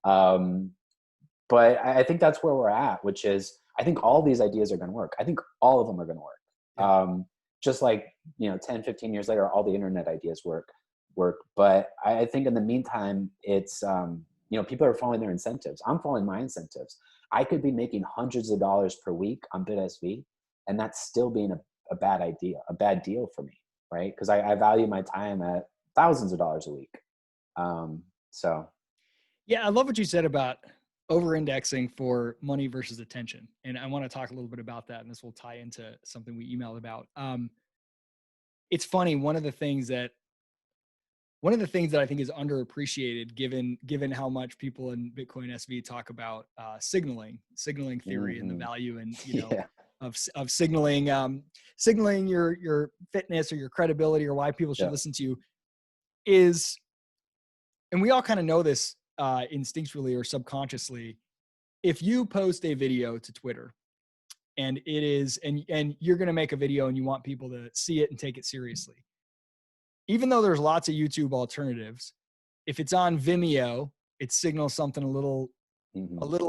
S2: But I think that's where we're at, which is, I think all these ideas are going to work. I think all of them are going to work.
S1: Yeah.
S2: Just like, 10, 15 years later, all the internet ideas work. But I think in the meantime, it's, people are following their incentives. I'm following my incentives. I could be making hundreds of dollars per week on Bit.sv, and that's still being a bad idea, a bad deal for me, right? Because I value my time at thousands of dollars a week. So.
S1: Yeah, I love what you said about over-indexing for money versus attention. And I want to talk a little bit about that, and this will tie into something we emailed about. It's funny, one of the things that I think is underappreciated, given how much people in Bitcoin SV talk about signaling theory, and the value, and
S2: Yeah.
S1: of signaling your fitness or your credibility, or why people should listen to you, is, and we all kind of know this instinctually or subconsciously. If you post a video to Twitter, and it is, and you're going to make a video and you want people to see it and take it seriously, even though there's lots of YouTube alternatives, if it's on Vimeo, it signals something a little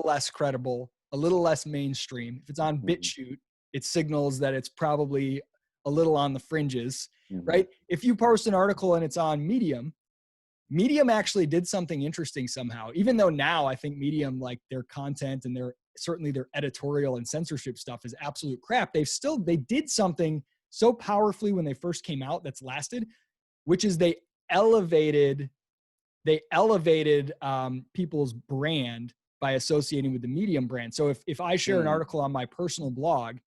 S1: less credible, a little less mainstream. If it's on BitChute, it signals that it's probably a little on the fringes, right? If you post an article and it's on Medium actually did something interesting somehow, even though now I think Medium, like, their content and certainly their editorial and censorship stuff is absolute crap. They did something so powerfully when they first came out that's lasted, which is they elevated people's brand by associating with the Medium brand. So if I share an article on my personal blog,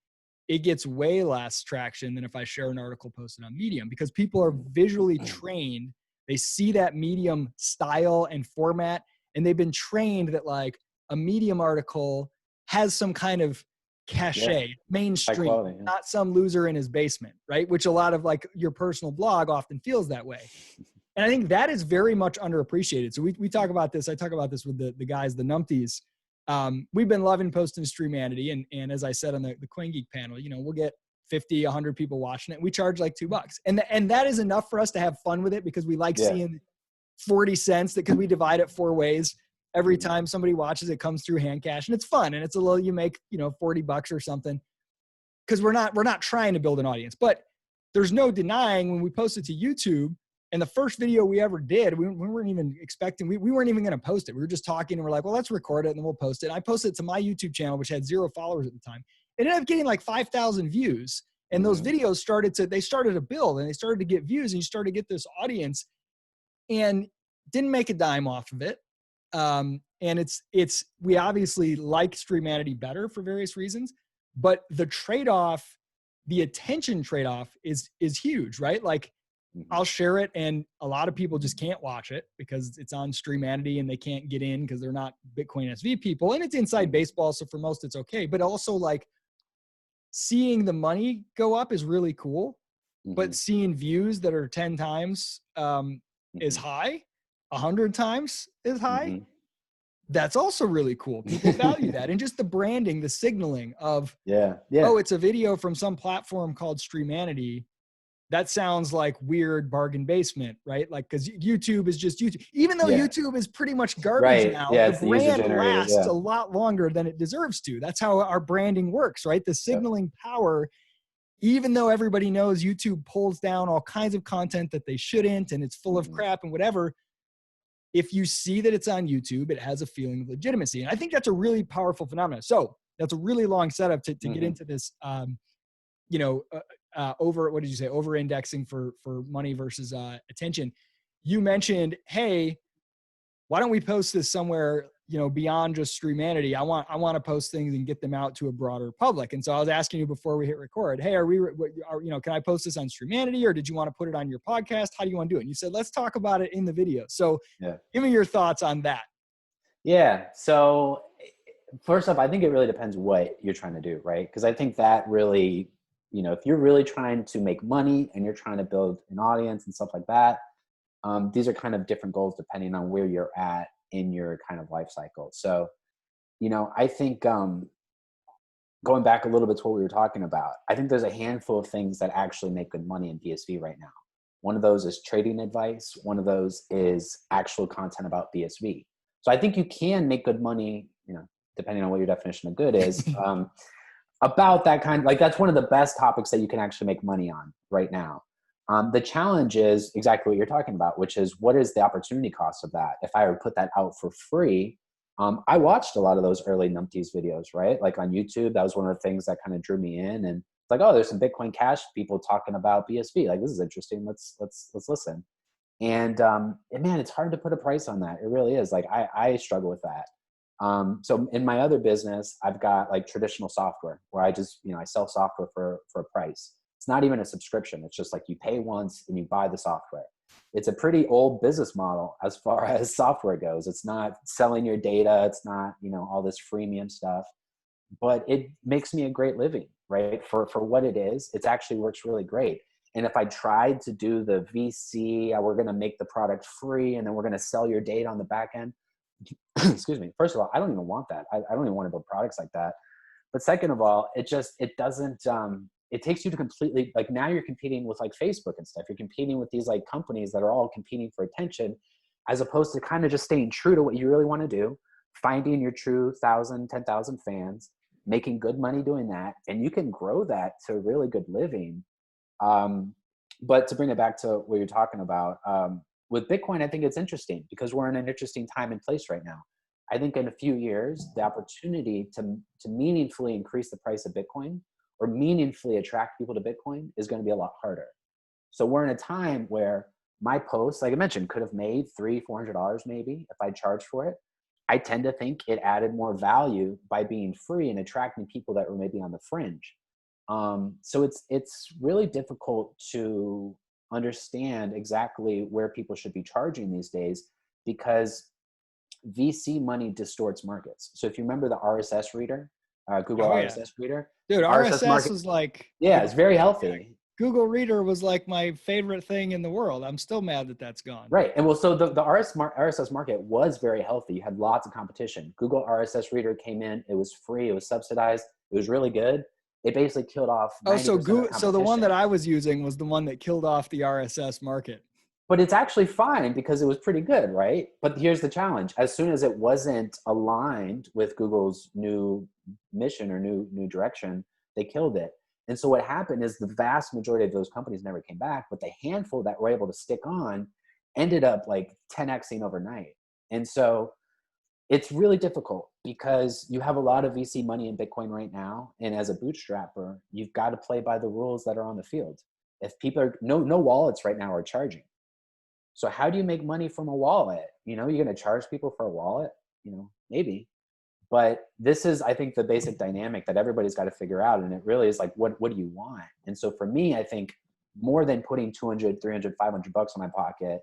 S1: it gets way less traction than if I share an article posted on Medium, because people are visually trained. They see that Medium style and format, and they've been trained that, like, a Medium article has some kind of cachet, mainstream,
S2: quality,
S1: not some loser in his basement, right? Which a lot of, like, your personal blog often feels that way. And I think that is very much underappreciated. So we talk about this. I talk about this with the guys, the numpties. We've been loving posting Streamanity. And as I said on the CoinGeek panel, we'll get 50, 100 people watching it. We charge like $2. And that is enough for us to have fun with it, because we like seeing 40 cents, because we divide it 4 ways. Every time somebody watches, it comes through hand cash, and it's fun. And it's a little, you make, $40 or something, because we're not trying to build an audience. But there's no denying, when we post it to YouTube, and the first video we ever did, we weren't even expecting, we weren't even going to post it. We were just talking, and we're like, well, let's record it and then we'll post it. And I posted it to my YouTube channel, which had 0 followers at the time. It ended up getting like 5,000 views. And those videos started to build, and they started to get views, and you started to get this audience, and didn't make a dime off of it. And we obviously like Streamanity better for various reasons, but the trade-off, the attention trade-off is huge, right? Like, I'll share it, and a lot of people just can't watch it because it's on Streamanity and they can't get in because they're not Bitcoin SV people, and it's inside baseball, so for most it's okay. But also, like, seeing the money go up is really cool, but seeing views that are 10 times is high, 100 times is high, that's also really cool. People value that. And just the branding, the signaling of, oh, it's a video from some platform called Streamanity. That sounds like weird bargain basement, right? Like, because YouTube is just YouTube. Even though YouTube is pretty much garbage now, the brand lasts a lot longer than it deserves to. That's how our branding works, right? The signaling power, even though everybody knows YouTube pulls down all kinds of content that they shouldn't, and it's full of crap and whatever, if you see that it's on YouTube, it has a feeling of legitimacy. And I think that's a really powerful phenomenon. So that's a really long setup to get into this, what did you say? Over indexing for money versus attention. You mentioned, hey, why don't we post this somewhere beyond just Streamanity, I want to post things and get them out to a broader public. And so I was asking you before we hit record, hey, can I post this on Streamanity, or did you want to put it on your podcast? How do you want to do it? And you said, let's talk about it in the video. So give me your thoughts on that.
S2: Yeah. So first off, I think it really depends what you're trying to do, right? Because I think that really, if you're really trying to make money and you're trying to build an audience and stuff like that, these are kind of different goals depending on where you're at in your kind of life cycle. So, I think going back a little bit to what we were talking about, I think there's a handful of things that actually make good money in BSV right now. One of those is trading advice. One of those is actual content about BSV. So I think you can make good money, depending on what your definition of good is, about that kind. Like, that's one of the best topics that you can actually make money on right now. The challenge is exactly what you're talking about, which is, what is the opportunity cost of that? If I were to put that out for free, I watched a lot of those early numpties videos, right? Like on YouTube, that was one of the things that kind of drew me in. And it's like, oh, there's some Bitcoin Cash people talking about BSV. Like, this is interesting. Let's listen. And man, it's hard to put a price on that. It really is. Like, I struggle with that. So in my other business, I've got like traditional software where I just, I sell software for a price. It's not even a subscription. It's just like you pay once and you buy the software. It's a pretty old business model as far as software goes. It's not selling your data. It's not, all this freemium stuff, but it makes me a great living, right? For what it is, it actually works really great. And if I tried to do the VC, we're going to make the product free and then we're going to sell your data on the back end. Excuse me. First of all, I don't even want that. I don't even want to build products like that. But second of all, it doesn't, it takes you to completely, like, now you're competing with like Facebook and stuff. You're competing with these like companies that are all competing for attention, as opposed to kind of just staying true to what you really want to do, finding your true 1,000, 10,000 fans, making good money doing that. And you can grow that to a really good living. But to bring it back to what you're talking about, with Bitcoin, I think it's interesting because we're in an interesting time and place right now. I think in a few years, the opportunity to meaningfully increase the price of Bitcoin or meaningfully attract people to Bitcoin is going to be a lot harder. So we're in a time where my posts, like I mentioned, could have made $300-$400 maybe if I charged for it. I tend to think it added more value by being free and attracting people that were maybe on the fringe. So it's really difficult to understand exactly where people should be charging these days, because VC money distorts markets. So if you remember the RSS reader, Google RSS reader,
S1: dude, RSS
S2: market,
S1: was like,
S2: it's very healthy.
S1: Google Reader was like my favorite thing in the world. I'm still mad that that's gone.
S2: Right. And well, so the RSS market was very healthy. You had lots of competition. Google RSS Reader came in. It was free. It was subsidized. It was really good. It basically killed off 90%
S1: so the one that I was using was the one that killed off the RSS market.
S2: But it's actually fine because it was pretty good, right? But here's the challenge. As soon as it wasn't aligned with Google's new mission or new direction, they killed it. And so what happened is the vast majority of those companies never came back, but the handful that were able to stick on ended up like 10xing overnight. And so it's really difficult because you have a lot of VC money in Bitcoin right now. And as a bootstrapper, you've got to play by the rules that are on the field. If people are, no wallets right now are charging. So how do you make money from a wallet? You're going to charge people for a wallet, maybe. But this is, I think, the basic dynamic that everybody's got to figure out. And it really is like, what do you want? And so for me, I think more than putting 200, 300, 500 bucks in my pocket,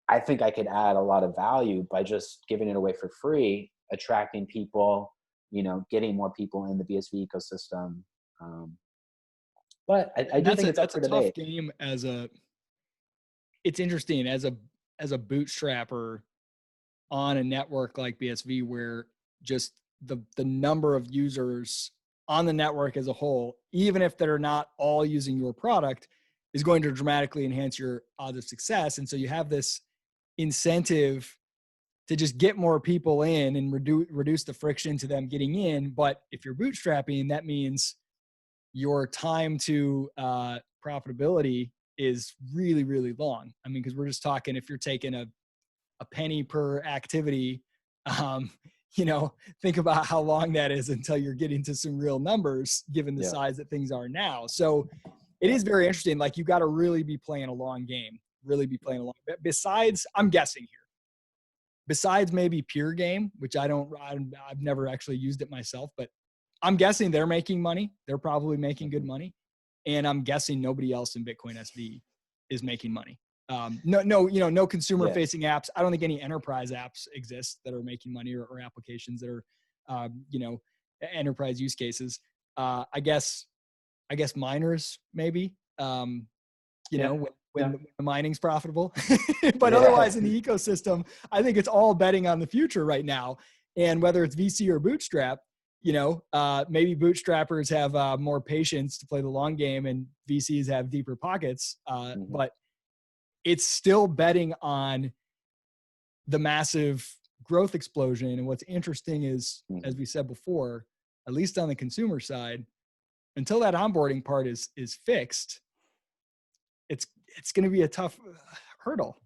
S2: I think I could add a lot of value by just giving it away for free, attracting people, getting more people in the BSV ecosystem. But I do think it's up for debate.
S1: Tough game it's interesting as a bootstrapper on a network like BSV, where just the number of users on the network as a whole, even if they're not all using your product, is going to dramatically enhance your odds of success. And so you have this incentive to just get more people in and reduce the friction to them getting in. But if you're bootstrapping, that means your time to profitability is really, really long. I mean, because we're just talking, if you're taking a penny per activity, think about how long that is until you're getting to some real numbers, given the size that things are now. So it is very interesting. Like, you got to really be playing a long game, besides, I'm guessing here, besides maybe Pure Game, which I've never actually used it myself, but I'm guessing they're making money. They're probably making good money. And I'm guessing nobody else in Bitcoin SV is making money. No consumer facing apps. I don't think any enterprise apps exist that are making money or applications that are, enterprise use cases. I guess miners maybe, when the mining's profitable, but otherwise in the ecosystem, I think it's all betting on the future right now. And whether it's VC or bootstrap, maybe bootstrappers have more patience to play the long game and VCs have deeper pockets. But it's still betting on the massive growth explosion. And what's interesting is, as we said before, at least on the consumer side, until that onboarding part is fixed, it's going to be a tough hurdle.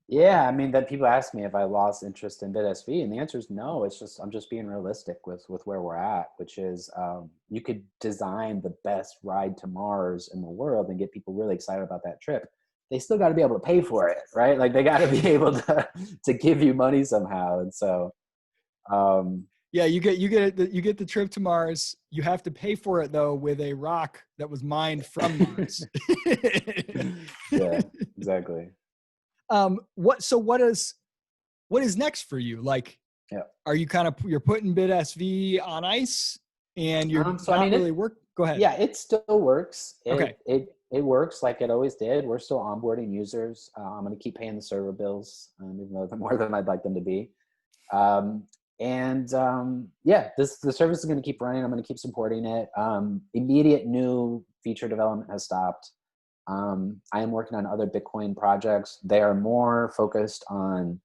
S2: Yeah, I mean, that people ask me if I lost interest in Bit.sv, and the answer is no. It's just I'm just being realistic with where we're at, which is you could design the best ride to Mars in the world and get people really excited about that trip. They still got to be able to pay for it, right? Like they got to be able to give you money somehow, and so.
S1: Yeah, you get the trip to Mars. You have to pay for it though with a rock that was mined from Mars.
S2: Yeah, exactly.
S1: What is next for you? Like, are you you're putting Bit.sv on ice and you're Go ahead.
S2: Yeah, it still works.
S1: Okay.
S2: It works like it always did. We're still onboarding users. I'm going to keep paying the server bills, even though they're more than I'd like them to be. The service is going to keep running. I'm going to keep supporting it. Immediate new feature development has stopped. I am working on other Bitcoin projects. They are more focused on,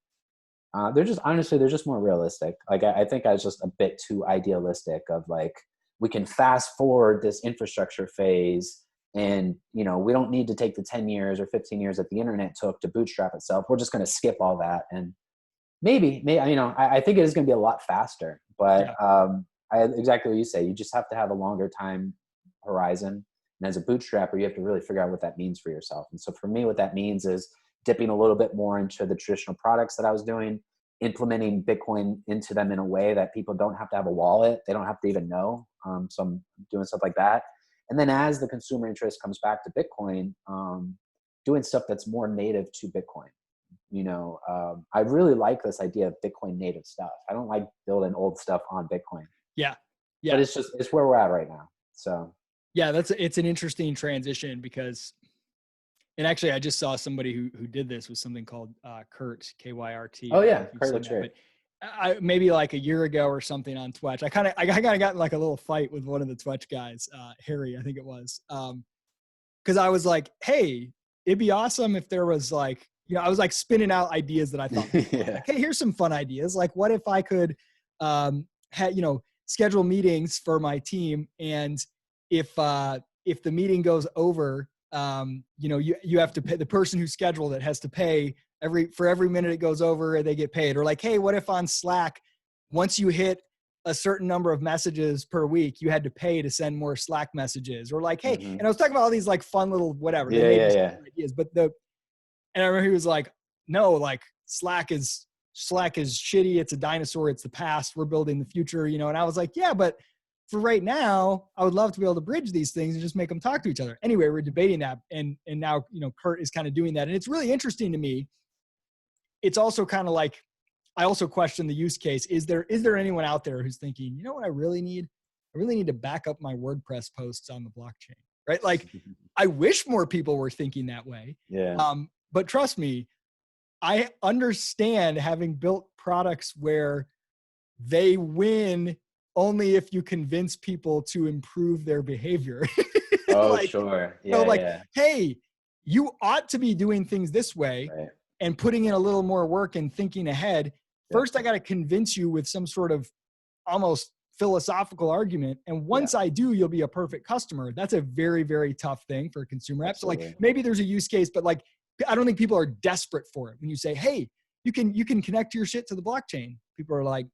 S2: they're just more realistic. Like I think I was just a bit too idealistic of like, we can fast forward this infrastructure phase and, we don't need to take the 10 years or 15 years that the internet took to bootstrap itself. We're just going to skip all that. And maybe, I think it is going to be a lot faster, but exactly what you say, you just have to have a longer time horizon. And as a bootstrapper, you have to really figure out what that means for yourself. And so for me, what that means is dipping a little bit more into the traditional products that I was doing, implementing Bitcoin into them in a way that people don't have to have a wallet. They don't have to even know. So I'm doing stuff like that. And then as the consumer interest comes back to Bitcoin, doing stuff that's more native to Bitcoin. I really like this idea of Bitcoin native stuff. I don't like building old stuff on Bitcoin.
S1: Yeah.
S2: But it's where we're at right now. So.
S1: Yeah, it's an interesting transition because, and actually I just saw somebody who did this with something called Kyrt, Kyrt.
S2: Oh yeah, Kyrt looks great.
S1: Maybe like a year ago or something on Twitch, I kind of got in like a little fight with one of the Twitch guys, Harry, I think it was, because I was like, hey, it'd be awesome if there was like, I was like spinning out ideas that I thought, like, hey, here's some fun ideas. Like, what if I could, schedule meetings for my team, and if the meeting goes over, you have to pay, the person who scheduled it has to pay for every minute it goes over, they get paid. Or like, hey, what if on Slack, once you hit a certain number of messages per week, you had to pay to send more Slack messages? Or like, hey, and I was talking about all these like fun little whatever. Ideas, but and I remember he was like, no, like Slack is shitty. It's a dinosaur. It's the past. We're building the future, and I was like, yeah, but for right now, I would love to be able to bridge these things and just make them talk to each other. Anyway, we're debating that. And now, Kyrt is kind of doing that. And it's really interesting to me. It's also kind of like, I also question the use case. Is there anyone out there who's thinking, you know what I really need? I really need to back up my WordPress posts on the blockchain, right? Like, I wish more people were thinking that way.
S2: Yeah.
S1: But trust me, I understand having built products where they win only if you convince people to improve their behavior.
S2: Oh, like, sure. Yeah,
S1: hey, you ought to be doing things this way,
S2: right,
S1: and putting in a little more work and thinking ahead. First, I got to convince you with some sort of almost philosophical argument. And once I do, you'll be a perfect customer. That's a very, very tough thing for a consumer app. So like, maybe there's a use case, but like, I don't think people are desperate for it. When you say, hey, you can connect your shit to the blockchain, people are like,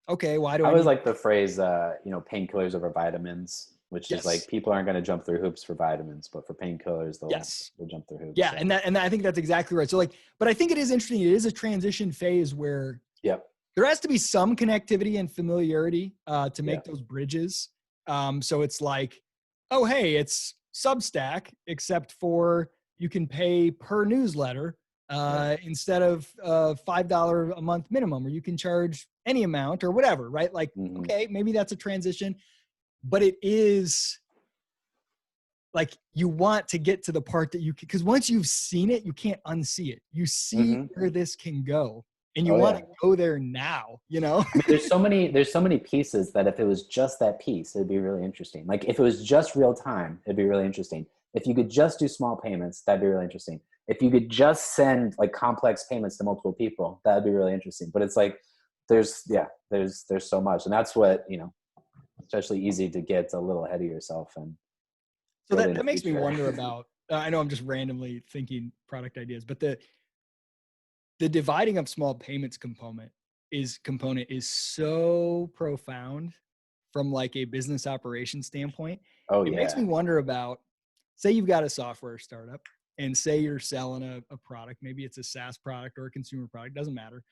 S1: okay, why do I
S2: always like the phrase, painkillers over vitamins. which is
S1: Yes.
S2: like people aren't going to jump through hoops for vitamins, but for painkillers,
S1: Yes.
S2: they'll jump through hoops.
S1: Yeah.
S2: So.
S1: And I think that's exactly right. So like, but I think it is interesting. It is a transition phase where
S2: Yep.
S1: there has to be some connectivity and familiarity to
S2: Yeah.
S1: make those bridges. So it's like, oh, hey, it's Substack, except for you can pay per newsletter instead of $5 a month minimum, or you can charge any amount or whatever, right? Like, okay, maybe that's a transition, but it is like you want to get to the part that you can, because once you've seen it, you can't unsee it. You see where this can go, and you want to go there now, you know?
S2: I mean, there's so many pieces that if it was just that piece, it'd be really interesting. Like if it was just real time, it'd be really interesting. If you could just do small payments, that'd be really interesting. If you could just send like complex payments to multiple people, that'd be really interesting. But it's like, there's so much. And that's what, you know, especially easy to get a little ahead of yourself. And
S1: So that makes me wonder about, I know I'm just randomly thinking product ideas, but the dividing of small payments component is so profound from like a business operation standpoint.
S2: Oh,
S1: It
S2: yeah.
S1: makes me wonder about, say you've got a software startup and say you're selling a product, maybe it's a SaaS product or a consumer product, doesn't matter.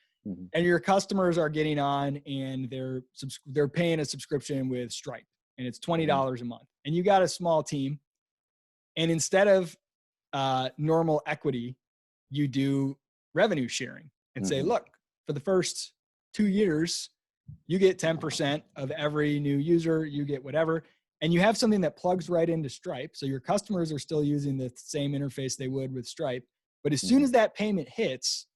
S1: And your customers are getting on and they're paying a subscription with Stripe and it's $20 a month. And you got a small team, and instead of normal equity, you do revenue sharing and say, look, for the first 2 years, you get 10% of every new user, you get whatever. And you have something that plugs right into Stripe. So your customers are still using the same interface they would with Stripe. But as soon as that payment hits,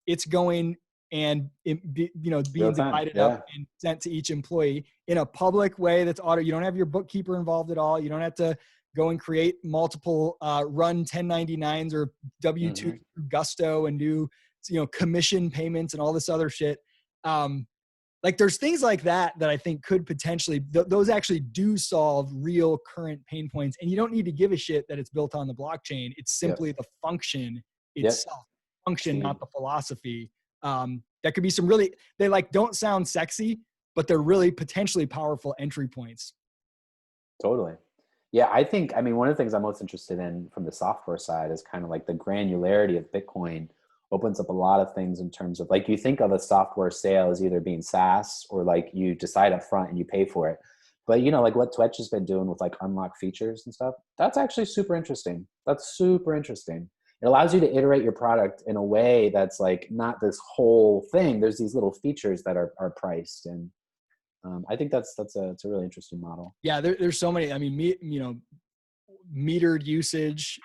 S1: it's going and being divided up and sent to each employee in a public way that's auto. You don't have your bookkeeper involved at all. You don't have to go and create multiple run 1099s or W-2 Gusto and do, commission payments and all this other shit. Like there's things like that I think could potentially, those actually do solve real current pain points. And you don't need to give a shit that it's built on the blockchain. It's simply the function itself, function, not the philosophy. That could be some really, they like don't sound sexy, but they're really potentially powerful entry points.
S2: Totally. Yeah, I mean, one of the things I'm most interested in from the software side is kind of like the granularity of Bitcoin opens up a lot of things in terms of like, you think of a software sale as either being SaaS or like you decide up front and you pay for it. But like what Twitch has been doing with like unlock features and stuff, that's actually super interesting. That's super interesting. It allows you to iterate your product in a way that's like not this whole thing. There's these little features that are priced. And I think it's a really interesting model.
S1: Yeah, there's so many. I mean, metered usage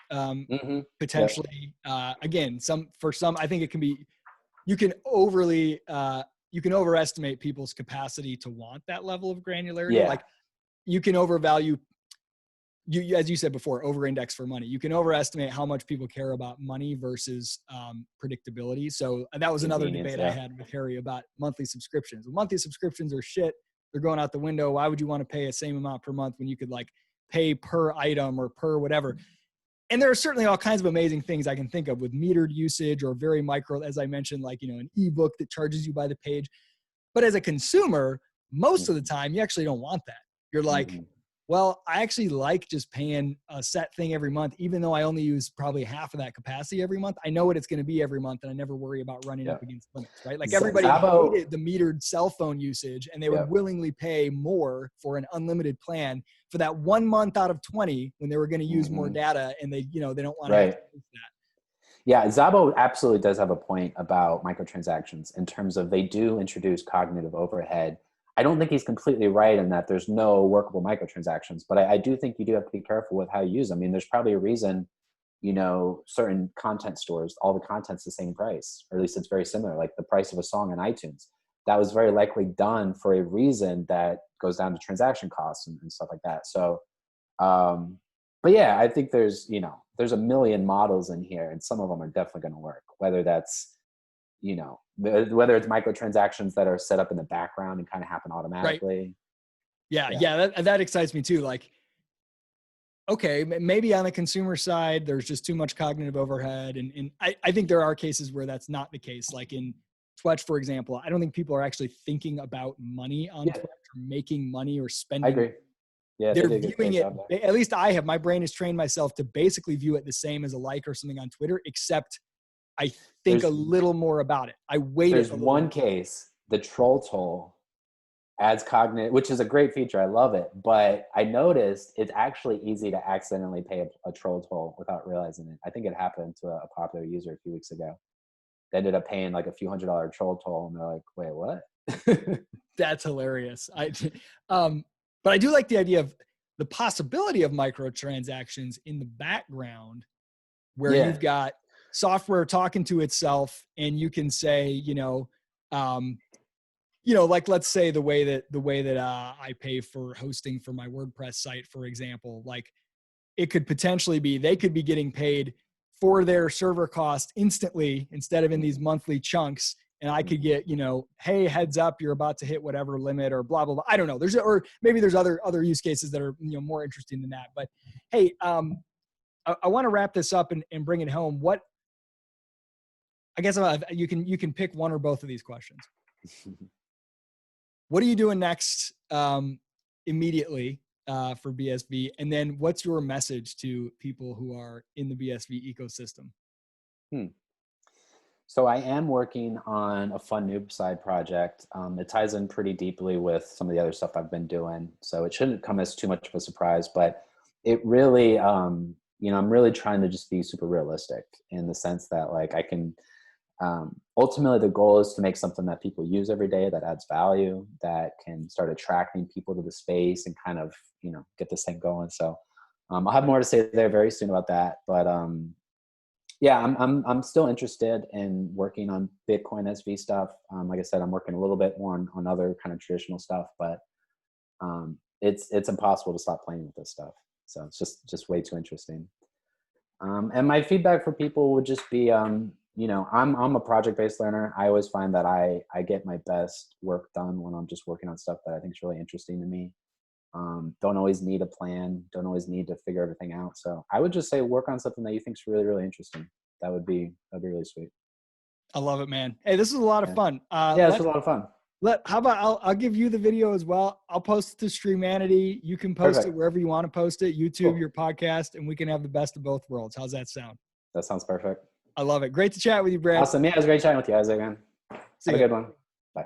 S1: potentially. Again, for some, I think it can be. You can overestimate people's capacity to want that level of granularity.
S2: Yeah.
S1: Like you can overvalue. You, as you said before, over-index for money. You can overestimate how much people care about money versus predictability. So that was another debate I had with Harry about monthly subscriptions. Monthly subscriptions are shit. They're going out the window. Why would you want to pay the same amount per month when you could like pay per item or per whatever? And there are certainly all kinds of amazing things I can think of with metered usage or very micro, as I mentioned, like, an ebook that charges you by the page. But as a consumer, most of the time, you actually don't want that. You're like, well, I actually like just paying a set thing every month, even though I only use probably half of that capacity every month. I know what it's going to be every month, and I never worry about running up against limits, right? Like everybody hated the metered cell phone usage, and they would willingly pay more for an unlimited plan for that 1 month out of 20 when they were going to use more data, and they don't want to have to use that.
S2: Yeah, Szabo absolutely does have a point about microtransactions in terms of they do introduce cognitive overhead. I don't think he's completely right in that there's no workable microtransactions, but I do think you do have to be careful with how you use them. I mean, there's probably a reason, certain content stores, all the content's the same price, or at least it's very similar, like the price of a song on iTunes. That was very likely done for a reason that goes down to transaction costs and stuff like that. So, but yeah, I think there's a million models in here, and some of them are definitely going to work, whether that's, whether it's microtransactions that are set up in the background and kind of happen automatically.
S1: Right. Yeah. That excites me too. Like, okay, maybe on the consumer side, there's just too much cognitive overhead. And I think there are cases where that's not the case. Like in Twitch, for example, I don't think people are actually thinking about money on Twitch or making money or spending.
S2: I agree. Yeah, they
S1: they're
S2: did a
S1: viewing
S2: great
S1: it,
S2: job there.
S1: at least I have, my brain has trained myself to basically view it the same as a like or something on Twitter, except I think a
S2: There's
S1: little more about it. I weight it
S2: there's
S1: a little
S2: one
S1: more.
S2: case, the troll toll adds cognitive, which is a great feature. I love it. But I noticed it's actually easy to accidentally pay a troll toll without realizing it. I think it happened to a popular user a few weeks ago. They ended up paying like a few $100 troll toll, and they're like, "Wait, what?"
S1: That's hilarious. But I do like the idea of the possibility of microtransactions in the background, where
S2: Yeah,
S1: you've got software talking to itself, and you can say, like let's say the way that I pay for hosting for my WordPress site, for example, like it could potentially be they could be getting paid for their server cost instantly instead of in these monthly chunks. And I could get, hey, heads up, you're about to hit whatever limit or blah, blah, blah. I don't know. Or maybe there's other use cases that are, more interesting than that. But hey, I want to wrap this up and bring it home. I guess you can pick one or both of these questions. What are you doing next immediately for BSV? And then what's your message to people who are in the BSV ecosystem?
S2: So I am working on a fun new side project. It ties in pretty deeply with some of the other stuff I've been doing. So it shouldn't come as too much of a surprise, but it really, I'm really trying to just be super realistic in the sense that like I can, ultimately the goal is to make something that people use every day that adds value, that can start attracting people to the space and kind of, get this thing going. So I'll have more to say there very soon about that. But yeah, I'm still interested in working on Bit.sv stuff. Like I said, I'm working a little bit more on other kind of traditional stuff, but it's impossible to stop playing with this stuff. So it's just way too interesting. And my feedback for people would just be, I'm a project-based learner. I always find that I get my best work done when I'm just working on stuff that I think is really interesting to me. Don't always need a plan, don't always need to figure everything out. So I would just say work on something that you think is really, really interesting. That'd be really sweet.
S1: I love it, man. Hey, this is a lot of fun.
S2: Yeah, this was a lot of fun.
S1: How about I'll give you the video as well. I'll post it to Streamanity. You can post
S2: Perfect.
S1: it wherever you want to post it, YouTube,
S2: Cool.
S1: your podcast, and we can have the best of both worlds. How's that sound?
S2: That sounds perfect.
S1: I love it. Great to chat with you, Brad.
S2: Awesome. Yeah, it was great chatting with you, Isaac, man. Have a good one. Bye.